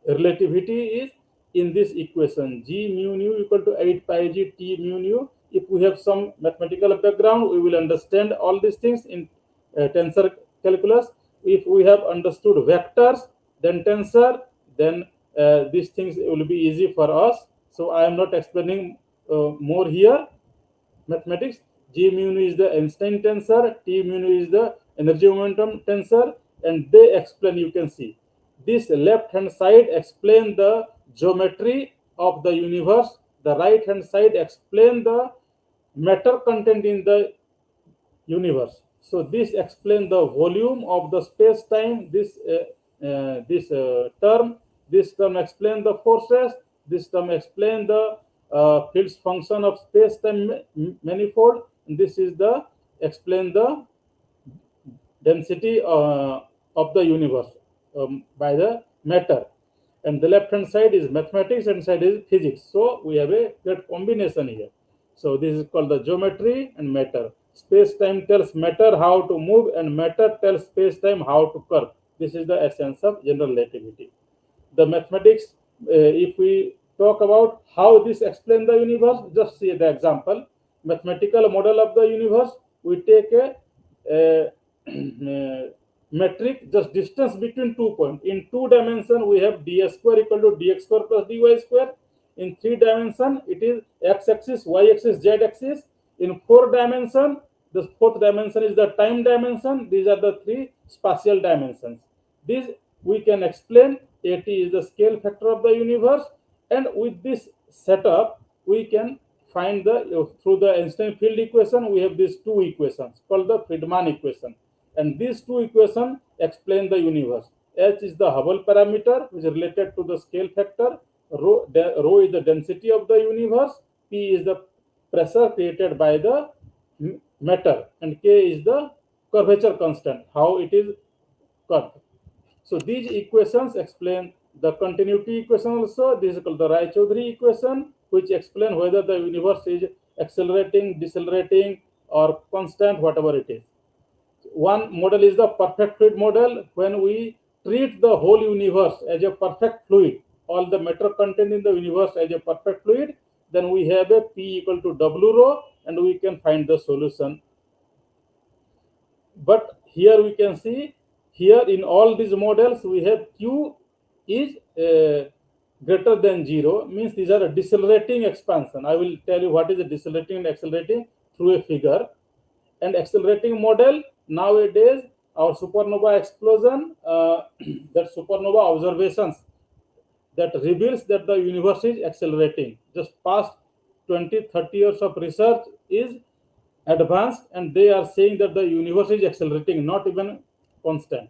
relativity is in this equation: G mu nu equal to 8 pi g T mu nu. If we have some mathematical background, we will understand all these things in tensor calculus. If we have understood vectors, then tensor, then these things will be easy for us. So I am not explaining more here. Mathematics, G mu nu is the Einstein tensor, T mu nu is the energy momentum tensor, and they explain, you can see. This left hand side explain the geometry of the universe. The right hand side explain the matter content in the universe. So this explains the volume of the space-time. This term explains the forces. This term explains the Field's function of space-time manifold. And this is the explain the density of the universe by the matter. And the left hand side is mathematics and side is physics. So we have a great combination here. So this is called the geometry and matter. Space-time tells matter how to move, and matter tells space-time how to curve. This is the essence of general relativity. The mathematics, if we talk about how this explains the universe, just see the example. mathematical model of the universe, we take a metric, just distance between 2 points. In 2 dimension, we have ds square equal to dx square plus dy square. In 3 dimension, it is x-axis, y-axis, z-axis. In 4 dimension, the fourth dimension is the time dimension. These are the three spatial dimensions. These we can explain. At is the scale factor of the universe, and with this setup, we can find the through the Einstein field equation. We have these two equations called the Friedman equation, and these two equations explain the universe. H is the Hubble parameter, which is related to the scale factor. Rho is the density of the universe. P is the pressure created by the matter, and K is the curvature constant, how it is curved. So these equations explain the continuity equation also. This is called the Rai-Choudhury equation, which explain whether the universe is accelerating, decelerating, or constant, whatever it is. One model is the perfect fluid model. When we treat the whole universe as a perfect fluid, all the matter contained in the universe as a perfect fluid, then we have a P equal to W rho, and we can find the solution. But here we can see, here in all these models, we have Q is greater than 0, means these are a decelerating expansion. I will tell you what is a decelerating and accelerating through a figure. And accelerating model, nowadays, our supernova explosion, that supernova observations, that reveals that the universe is accelerating. Just past 20-30 years of research is advanced, and they are saying that the universe is accelerating, not even constant.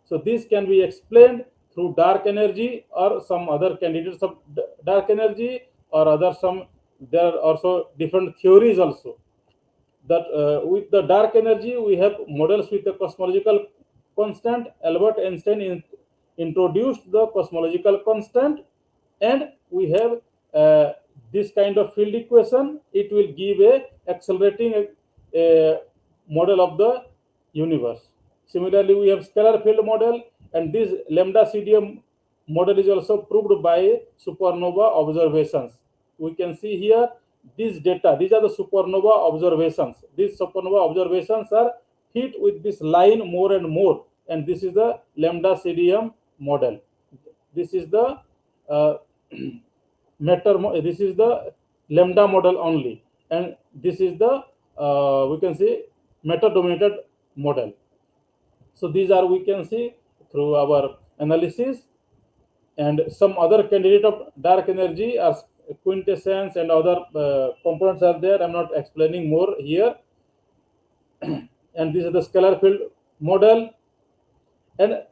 So this can be explained through dark energy or some other candidates of dark energy, or other some. There are also different theories also, that with the dark energy we have models with the cosmological constant. Albert Einstein introduced the cosmological constant, and we have this kind of field equation. It will give a accelerating model of the universe. Similarly, we have scalar field model, and this lambda CDM model is also proved by supernova observations. We can see here these data. These are the supernova observations. These supernova observations are hit with this line more and more, and this is the lambda CDM model. This is the matter. This is the lambda model only, and this is the we can see matter dominated model. So these are, we can see through our analysis. And some other candidate of dark energy as quintessence and other components are there. I'm not explaining more here. And this is the scalar field model, and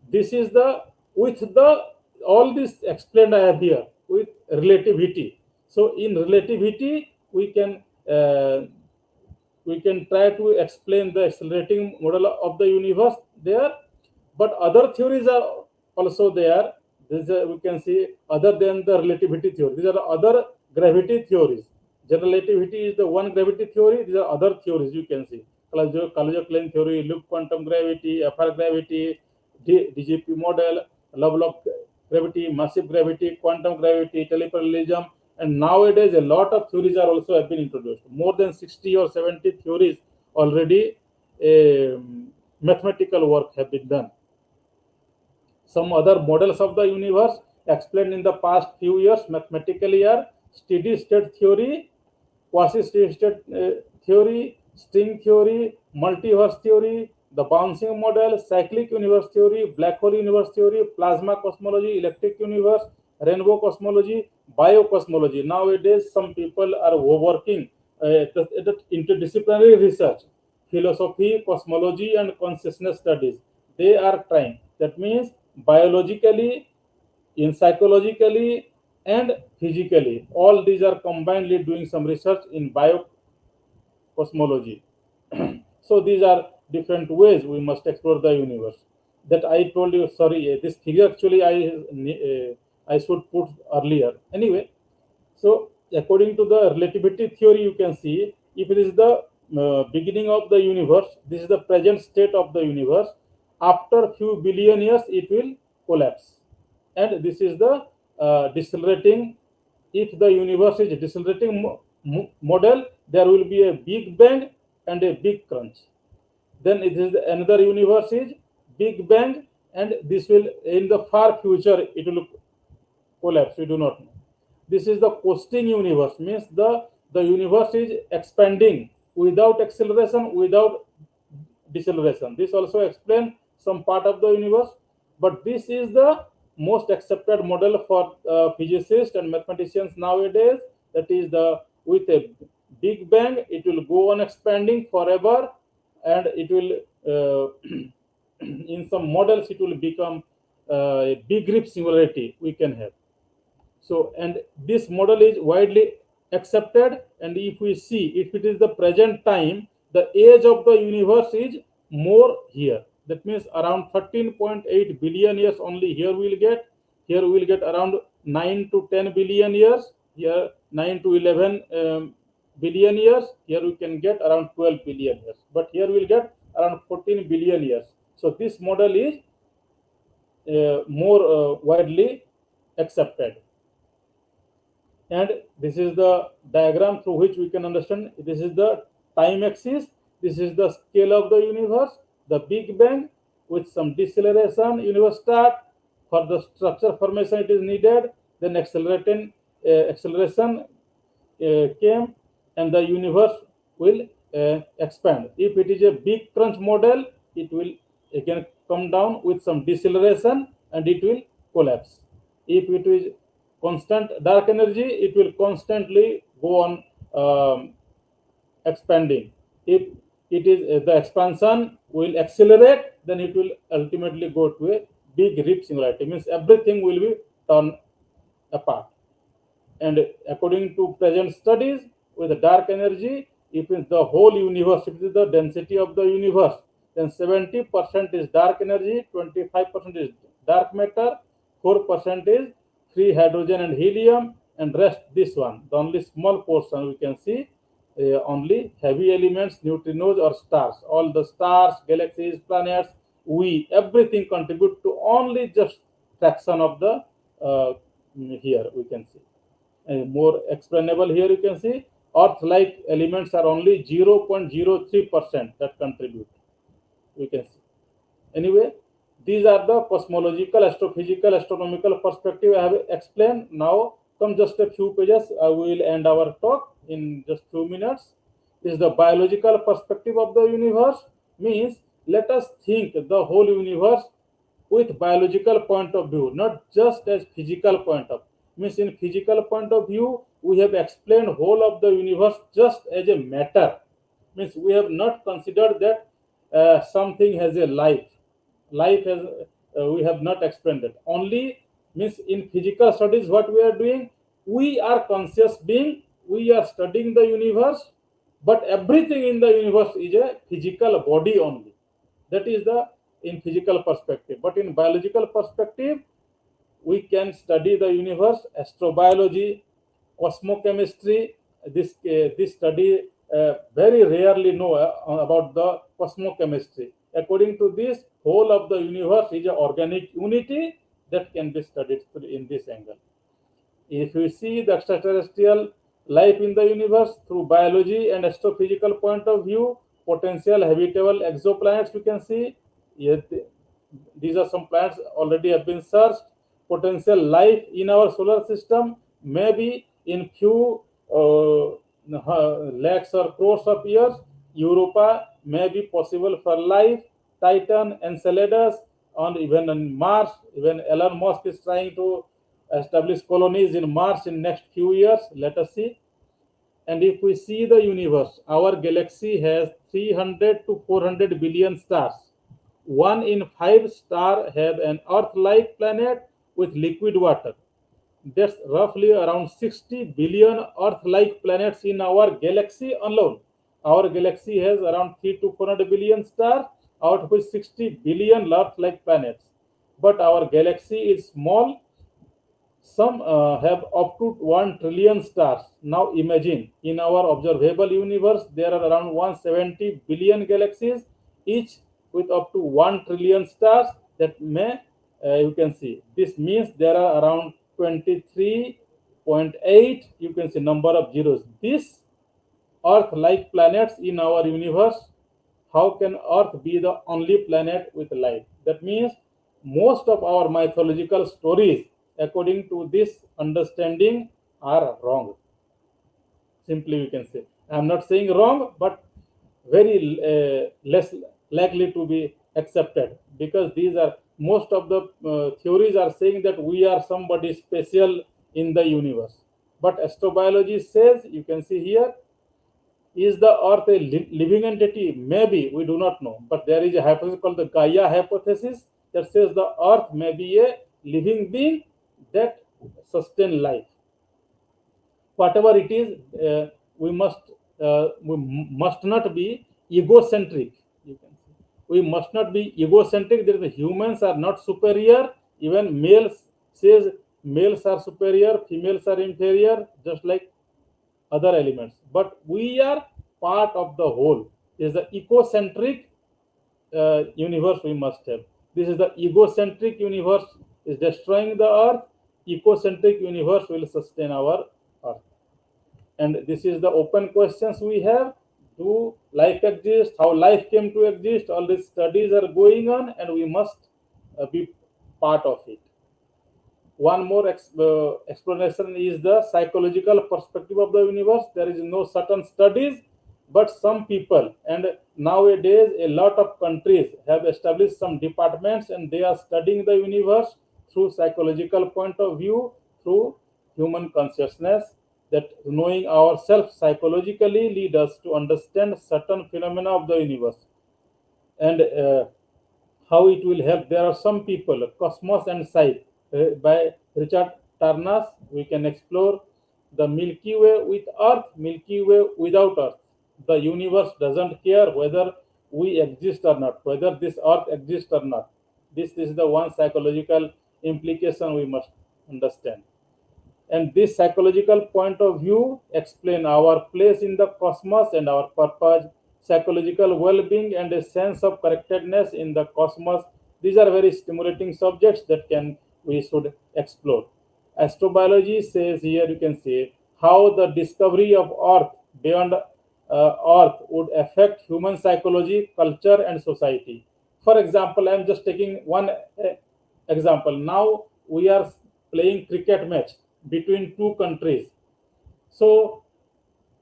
this is the, with the all this explained I have here with relativity. So in relativity we can try to explain the accelerating model of the universe there, but other theories are also there. This we can see, other than the relativity theory, these are other gravity theories. General relativity is the one gravity theory. These are other theories you can see: Kaluza-Klein theory, loop quantum gravity, FR gravity, DGP model, Lovelock gravity, massive gravity, quantum gravity, teleparallelism. And nowadays a lot of theories are also have been introduced. More than 60 or 70 theories already, mathematical work have been done. Some other models of the universe explained in the past few years mathematically are steady state theory, quasi steady state theory, string theory, multiverse theory, the bouncing model, cyclic universe theory, black hole universe theory, plasma cosmology, electric universe, rainbow cosmology, biocosmology. Nowadays, some people are working the interdisciplinary research, philosophy, cosmology, and consciousness studies. They are trying. That means biologically, in psychologically, and physically, all these are combinedly doing some research in biocosmology. So these are different ways we must explore the universe. That I told you. Sorry, this figure actually I should put earlier. Anyway, so according to the relativity theory, you can see if it is the beginning of the universe, this is the present state of the universe. After few billion years, it will collapse, and this is the decelerating. If the universe is decelerating model, there will be a big bang and a big crunch. Then it is another universe is big bang, and this will in the far future it will collapse. We do not know. This is the coasting universe, means the universe is expanding without acceleration, without deceleration. This also explains some part of the universe, but this is the most accepted model for physicists and mathematicians nowadays. That is the with a big bang, it will go on expanding forever, and it will in some models it will become a big rip singularity we can have. So, and this model is widely accepted. And if we see, if it is the present time, the age of the universe is more here. That means around 13.8 billion years only here we will get. Here we will get around 9 to 10 billion years. Here 9 to 11 billion years. Here we can get around 12 billion years. But here we will get around 14 billion years. So this model is more widely accepted. And this is the diagram through which we can understand. This is the time axis, this is the scale of the universe, the big bang with some deceleration, universe start. For the structure formation it is needed, then acceleration came, and the universe will expand. If it is a big crunch model, it will again come down with some deceleration and it will collapse. If it is constant dark energy, it will constantly go on expanding. If it is the expansion will accelerate, then it will ultimately go to a big rip singularity, means everything will be torn apart. And according to present studies, with the dark energy, if it's the whole universe, if it is the density of the universe, then 70% is dark energy, 25% is dark matter, 4% is free hydrogen and helium, and rest this one, the only small portion we can see, only heavy elements, neutrinos or stars. All the stars, galaxies, planets, we everything contribute to only just fraction of the here we can see. And more explainable here you can see earth-like elements are only 0.03% that contribute. We can see. Anyway, these are the cosmological, astrophysical, astronomical perspective I have explained. Now come just a few pages, I will end our talk in just few minutes. This is the biological perspective of the universe, means let us think the whole universe with biological point of view, not just as physical point of view. Means in physical point of view, we have explained whole of the universe just as a matter. Means we have not considered that something has a life. Life has we have not explained it. Only means in physical studies, what we are doing, we are conscious being, we are studying the universe, but everything in the universe is a physical body only. That is the in physical perspective. But in biological perspective, we can study the universe, astrobiology, cosmochemistry. This study very rarely know about the cosmochemistry. According to this, whole of the universe is an organic unity that can be studied in this angle. If we see the extraterrestrial life in the universe through biology and astrophysical point of view, potential habitable exoplanets we can see. These are some planets already have been searched. Potential life in our solar system, maybe in few lakhs or crores of years. Europa may be possible for life. Titan, Enceladus, and even on Mars. Even Elon Musk is trying to establish colonies in Mars in next few years. Let us see. And if we see the universe, our galaxy has 300 to 400 billion stars. 1 in 5 stars have an Earth-like planet with liquid water. That's roughly around 60 billion Earth-like planets in our galaxy alone. Our galaxy has around 3 to 400 billion stars, out of which 60 billion Earth-like planets. But our galaxy is small. Some have up to 1 trillion stars. Now imagine, in our observable universe, there are around 170 billion galaxies, each with up to 1 trillion stars. That may, you can see, this means there are around 23.8, you can see number of zeros. This Earth-like planets in our universe. How can Earth be the only planet with life? That means most of our mythological stories, according to this understanding, are wrong. Simply, we can say. I'm not saying wrong, but very less likely to be accepted, because these are most of the theories are saying that we are somebody special in the universe. But astrobiology says, you can see here, is the earth a living entity? Maybe, we do not know, but there is a hypothesis called the Gaia hypothesis that says the earth may be a living being that sustain life. Whatever it is, we must not be egocentric. You can say. We must not be egocentric. That the humans are not superior. Even males says males are superior, females are inferior, just like other elements. But we are part of the whole. Is the ecocentric universe we must have. This is the egocentric universe is destroying the earth. Ecocentric universe will sustain our earth. And this is the open questions we have. Do life exist? How life came to exist? All these studies are going on, and we must be part of it. One more explanation is the psychological perspective of the universe. There is no certain studies, but some people, and nowadays a lot of countries have established some departments, and they are studying the universe through psychological point of view, through human consciousness. That knowing ourselves psychologically lead us to understand certain phenomena of the universe. And how it will help. There are some people, Cosmos and Psyche, by Richard Tarnas, we can explore the Milky Way with Earth, Milky Way without Earth. The universe doesn't care whether we exist or not, whether this Earth exists or not. This is the one psychological implication we must understand. And this psychological point of view explain our place in the cosmos and our purpose, psychological well-being, and a sense of connectedness in the cosmos. These are very stimulating subjects that can we should explore. Astrobiology says here, you can see how the discovery of earth beyond earth would affect human psychology, culture, and society. For example, I am just taking one example. Now we are playing cricket match between two countries. So,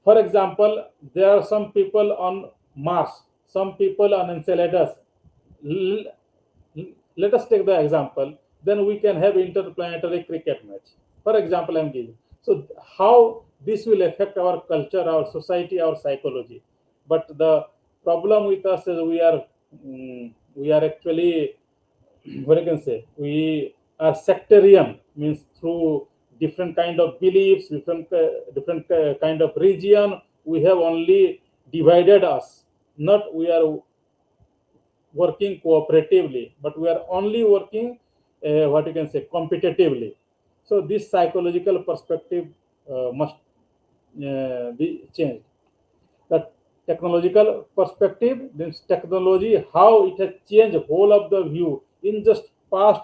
for example, there are some people on Mars, some people on Enceladus. L- Let us take the example. Then we can have interplanetary cricket match. For example, I'm giving. So, how this will affect our culture, our society, our psychology. But the problem with us is we are actually, what I can say, we are sectarian, means through different kind of beliefs, different kind of region, we have only divided us. Not we are working cooperatively, but we are only working, what you can say, competitively. So this psychological perspective must be changed. The technological perspective, this technology, how it has changed whole of the view in just past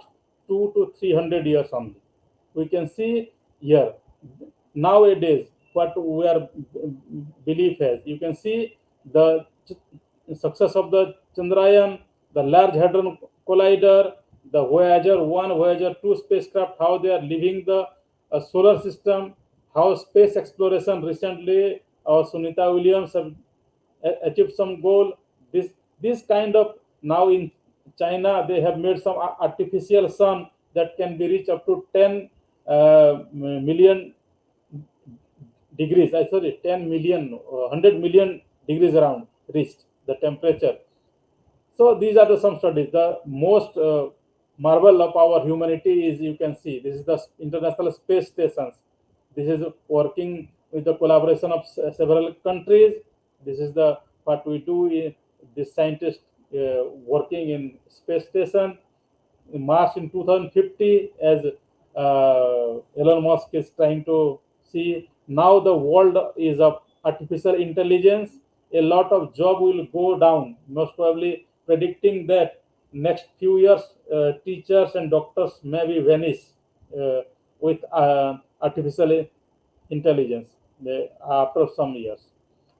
200 to 300 years only. We can see here nowadays what we are belief has. You can see the success of the Chandrayaan, the Large Hadron Collider, the Voyager 1, Voyager 2 spacecraft, how they are leaving the solar system, how space exploration recently, our Sunita Williams have achieved some goal. This kind of, now in China they have made some artificial sun that can be reached up to 10 million degrees. I sorry, 10 million, 100 million degrees around reached the temperature. So these are the some studies. The most marvel of our humanity is, you can see, this is the International Space Stations. This is working with the collaboration of several countries. This is the what we do. This scientist working in space station in Mars in 2050, as Elon Musk is trying to see. Now the world is of artificial intelligence. A lot of job will go down. Most probably predicting that next few years, teachers and doctors may be vanish with artificial intelligence after some years.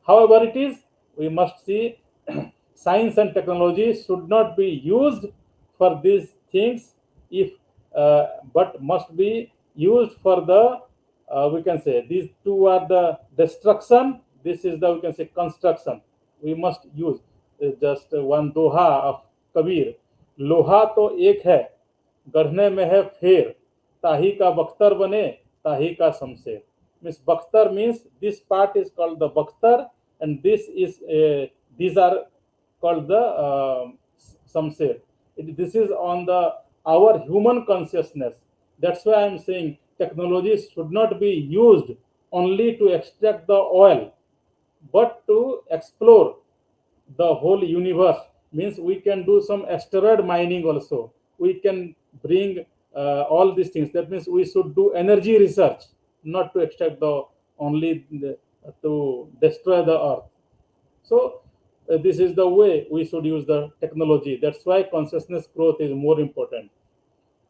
However, it is, we must see science and technology should not be used for these things, if but must be used for the, we can say these two are the destruction, this is the, we can say, construction. We must use just one doha of Kabir, लोहा तो एक है गढ़ने में है फेर, ताही का बख्तर बने ताही का Shamsher. Means bakhtar means this part is called the bakhtar, and this is these are called the samsher. This is on the our human consciousness. That's why I'm saying technology should not be used only to extract the oil, but to explore the whole universe. Means we can do some asteroid mining also, we can bring all these things. That means we should do energy research, not to extract the only to destroy the earth. So this is the way we should use the technology. That's why consciousness growth is more important.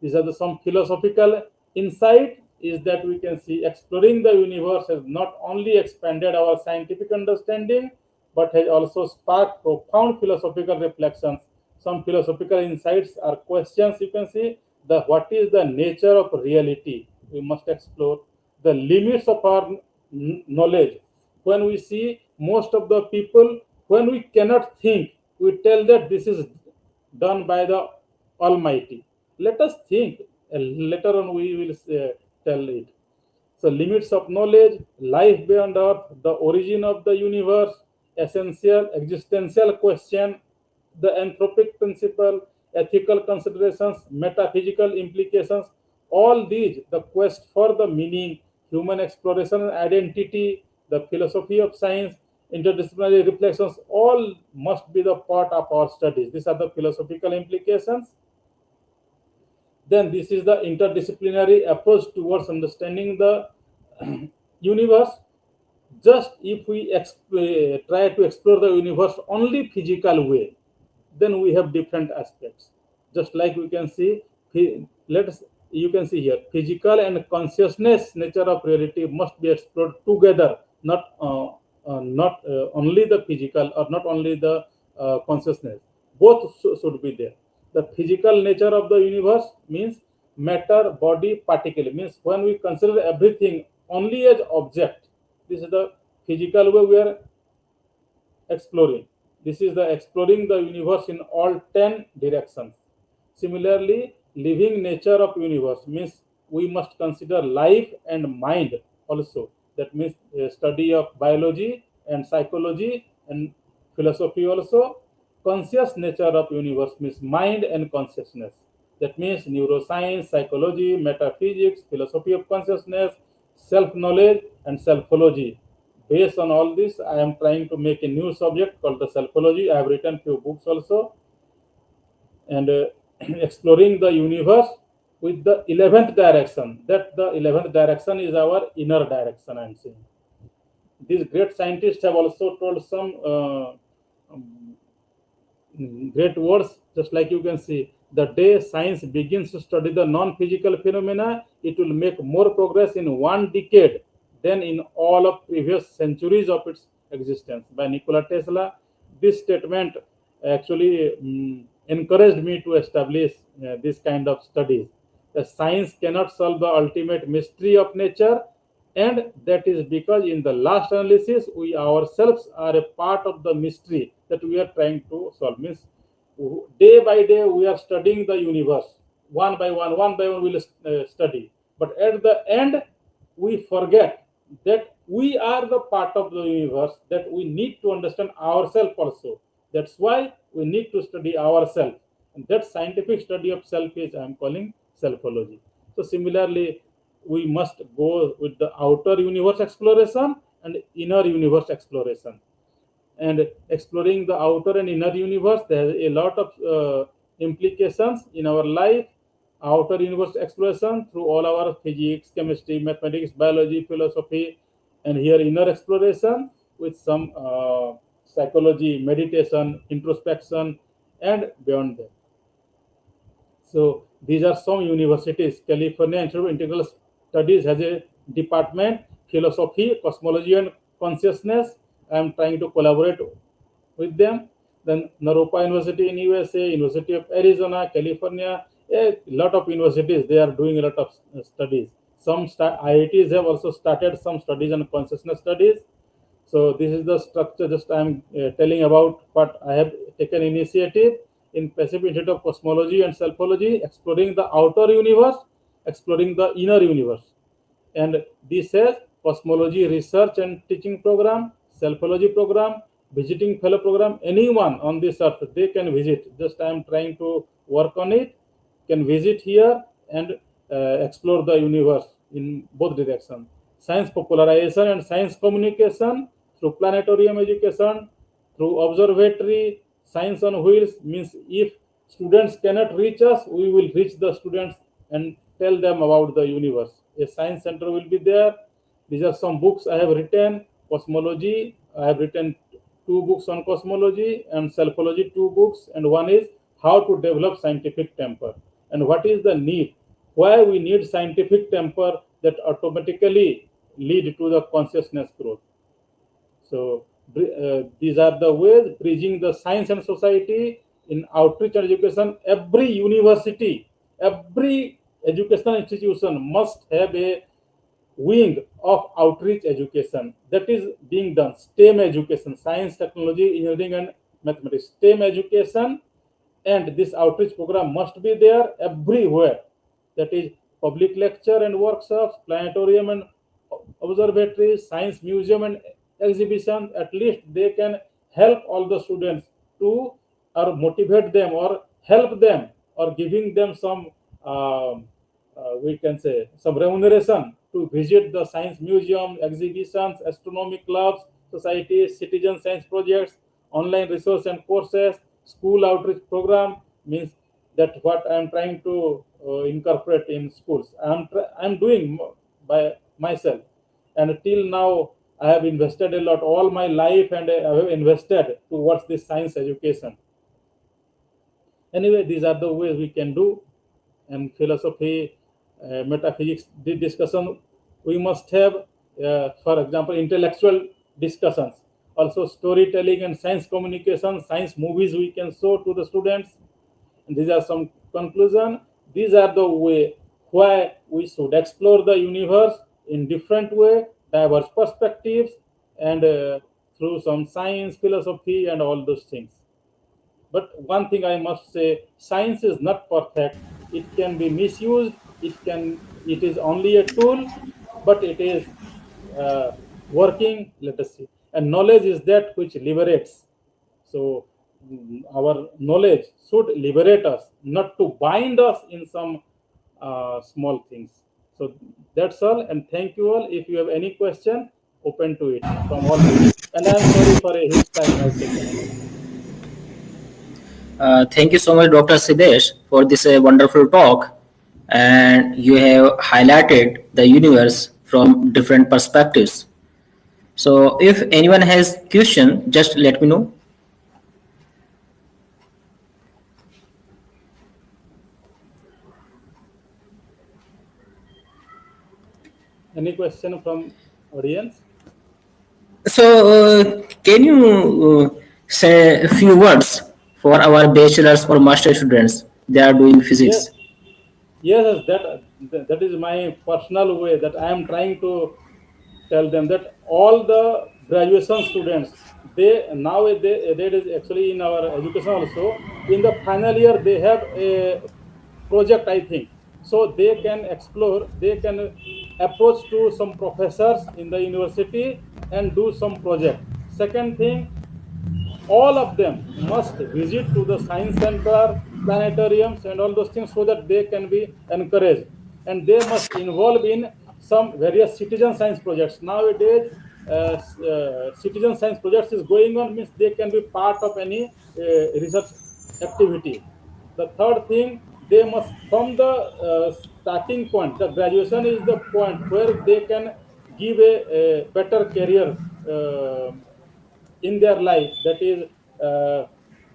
These are the some philosophical insight, is that we can see exploring the universe has not only expanded our scientific understanding, but has also sparked profound philosophical reflections. Some philosophical insights are questions, you can see the what is the nature of reality. We must explore the limits of our knowledge. When we see most of the people, when we cannot think, we tell that this is done by the Almighty. Let us think. Later on, we will tell it. So, limits of knowledge, life beyond Earth, the origin of the universe, essential existential question, the anthropic principle, ethical considerations, metaphysical implications, all these, the quest for the meaning, human exploration and identity, the philosophy of science, interdisciplinary reflections, all must be the part of our studies. These are the philosophical implications. Then this is the interdisciplinary approach towards understanding the universe. Just if we try to explore the universe only physical way, then we have different aspects. Just like we can see, let's you can see here, physical and consciousness nature of reality must be explored together, not only the physical or not only the consciousness. Both should be there. The physical nature of the universe means matter, body, particle. Means when we consider everything only as object, this is the physical way we are exploring. This is the exploring the universe in all 10 directions. Similarly, living nature of universe means we must consider life and mind also. That means study of biology and psychology and philosophy also. Conscious nature of universe means mind and consciousness. That means neuroscience, psychology, metaphysics, philosophy of consciousness, self-knowledge, and selfology. Based on all this, I am trying to make a new subject called the selfology. I have written few books also, and exploring the universe with the 11th direction. That the 11th direction is our inner direction, I am saying. These great scientists have also told some great words, just like you can see. The day science begins to study the non-physical phenomena, it will make more progress in 1 decade than in all of previous centuries of its existence. By Nikola Tesla, this statement actually encouraged me to establish this kind of studies. The science cannot solve the ultimate mystery of nature, and that is because in the last analysis we ourselves are a part of the mystery that we are trying to solve. Means day by day we are studying the universe, one by one we will study, but at the end we forget that we are the part of the universe, that we need to understand ourselves also. That's why we need to study ourselves, and that scientific study of self is I am calling selfology. So similarly, we must go with the outer universe exploration and inner universe exploration. And exploring the outer and inner universe, there is a lot of implications in our life. Outer universe exploration through all our physics, chemistry, mathematics, biology, philosophy, and here inner exploration with some psychology, meditation, introspection, and beyond that. So these are some universities. California Institute of Integral Studies has a department, philosophy, cosmology, and consciousness. I am trying to collaborate with them. Then Naropa University in USA, University of Arizona, California, a lot of universities, they are doing a lot of studies. Some IITs have also started some studies on consciousness studies. So this is the structure. Just I am telling about what I have taken initiative in Pacific Institute of Cosmology and Selfology, exploring the outer universe, exploring the inner universe. And this has cosmology research and teaching program, selfology program, visiting fellow program. Anyone on this earth, they can visit. Just I am trying to work on it, can visit here and explore the universe in both directions. Science popularization and science communication through planetarium education, through observatory, science on wheels. Means if students cannot reach us, we will reach the students and tell them about the universe. A science center will be there. These are some books I have written. Cosmology, I have written 2 books on cosmology, and selfology 2 books, and one is how to develop scientific temper and what is the need, why we need scientific temper that automatically lead to the consciousness growth. So these are the ways bridging the science and society in outreach and education. Every university, every educational institution must have a wing of outreach education that is being done. STEM education, science, technology, engineering, and mathematics. STEM education, and this outreach program must be there everywhere. That is public lecture and workshops, planetarium and observatories, science museum and exhibition. At least they can help all the students to, or motivate them or help them or giving them some we can say some remuneration to visit the science museum, exhibitions, astronomy clubs, societies, citizen science projects, online resource and courses, school outreach program. Means that what I am trying to incorporate in schools. I'm doing by myself, and till now I have invested a lot, all my life, and I have invested towards this science education. Anyway, these are the ways we can do. And philosophy, metaphysics discussion, we must have, for example, intellectual discussions. Also storytelling and science communication, science movies we can show to the students. And these are some conclusion. These are the way why we should explore the universe in different way, diverse perspectives, and through some science, philosophy, and all those things. But one thing I must say, science is not perfect. It can be misused. It is only a tool, but it is working. Let us see. And knowledge is that which liberates. So our knowledge should liberate us, not to bind us in some small things. So that's all. And thank you all. If you have any question, open to it from all people. And I'm sorry for a huge time I have taken on it. Thank you so much, Dr. Siddesh, for this wonderful talk. And you have highlighted the universe from different perspectives. So, if anyone has question, just let me know. Any question from audience? So, can you say a few words for our bachelor's or master students? They are doing Yes, physics. yes, that is my personal way that I am trying to tell them that all the graduation students, they nowadays that is actually in our education also, in the final year they have a project, I think. So they can explore, they can approach to some professors in the university and do some project. Second thing, all of them must visit to the science center, planetariums, and all those things so that they can be encouraged. And they must involve in some various citizen science projects. Nowadays, citizen science projects is going on, means they can be part of any research activity. The third thing, they must, from the starting point, the graduation is the point where they can give a better career in their life. That is,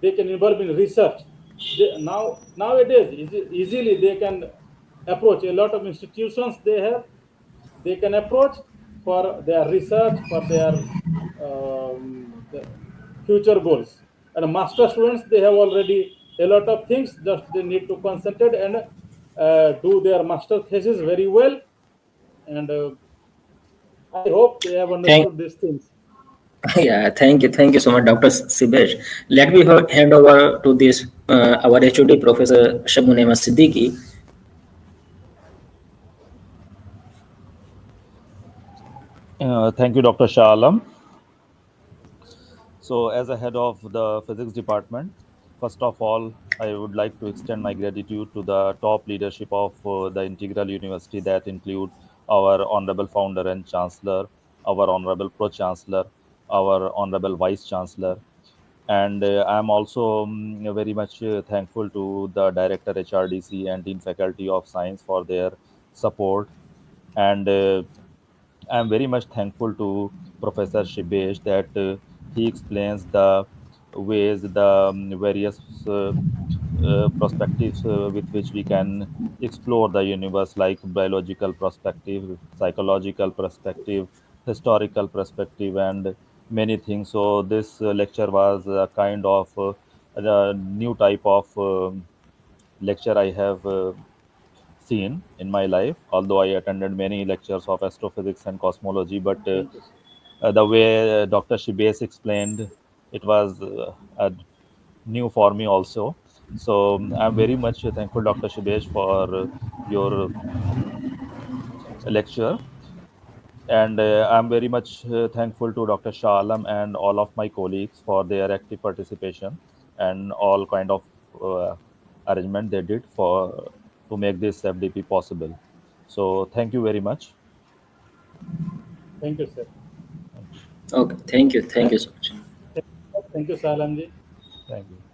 they can involve in research. Nowadays, easily they can approach a lot of institutions. They can approach, for their research, for their the future goals. And master students, they have already a lot of things, just they need to concentrate and do their master thesis very well. And I hope they have Thank, understood these things. yeah, thank you so much, Dr. Sibesh. Let me hand over to this our HOD Professor Shamunema Siddiqui. Thank you, Dr. Shah Alam. So, as a head of the physics department, first of all, I would like to extend my gratitude to the top leadership of the Integral University, that include our honorable founder and chancellor, our honorable pro chancellor, our honorable vice chancellor, and I am also very much thankful to the director HRDC and dean faculty of science for their support. And I'm very much thankful to Professor Shibesh that he explains the ways, the various perspectives with which we can explore the universe, like biological perspective, psychological perspective, historical perspective, and many things. So this lecture was a kind of a new type of lecture I have seen in my life, although I attended many lectures of astrophysics and cosmology. But Thank you, sir. the way Dr. Shibes explained, it was new for me also. So I'm very much thankful, Dr. Shibes, for your lecture. And I'm very much thankful to Dr. Shah Alam and all of my colleagues for their active participation and all kind of uh, arrangement they did for to make this FDP possible. So thank you very much. Thank you, sir. Thank you. Okay, thank you so much. Thank you, Salamji. Thank you.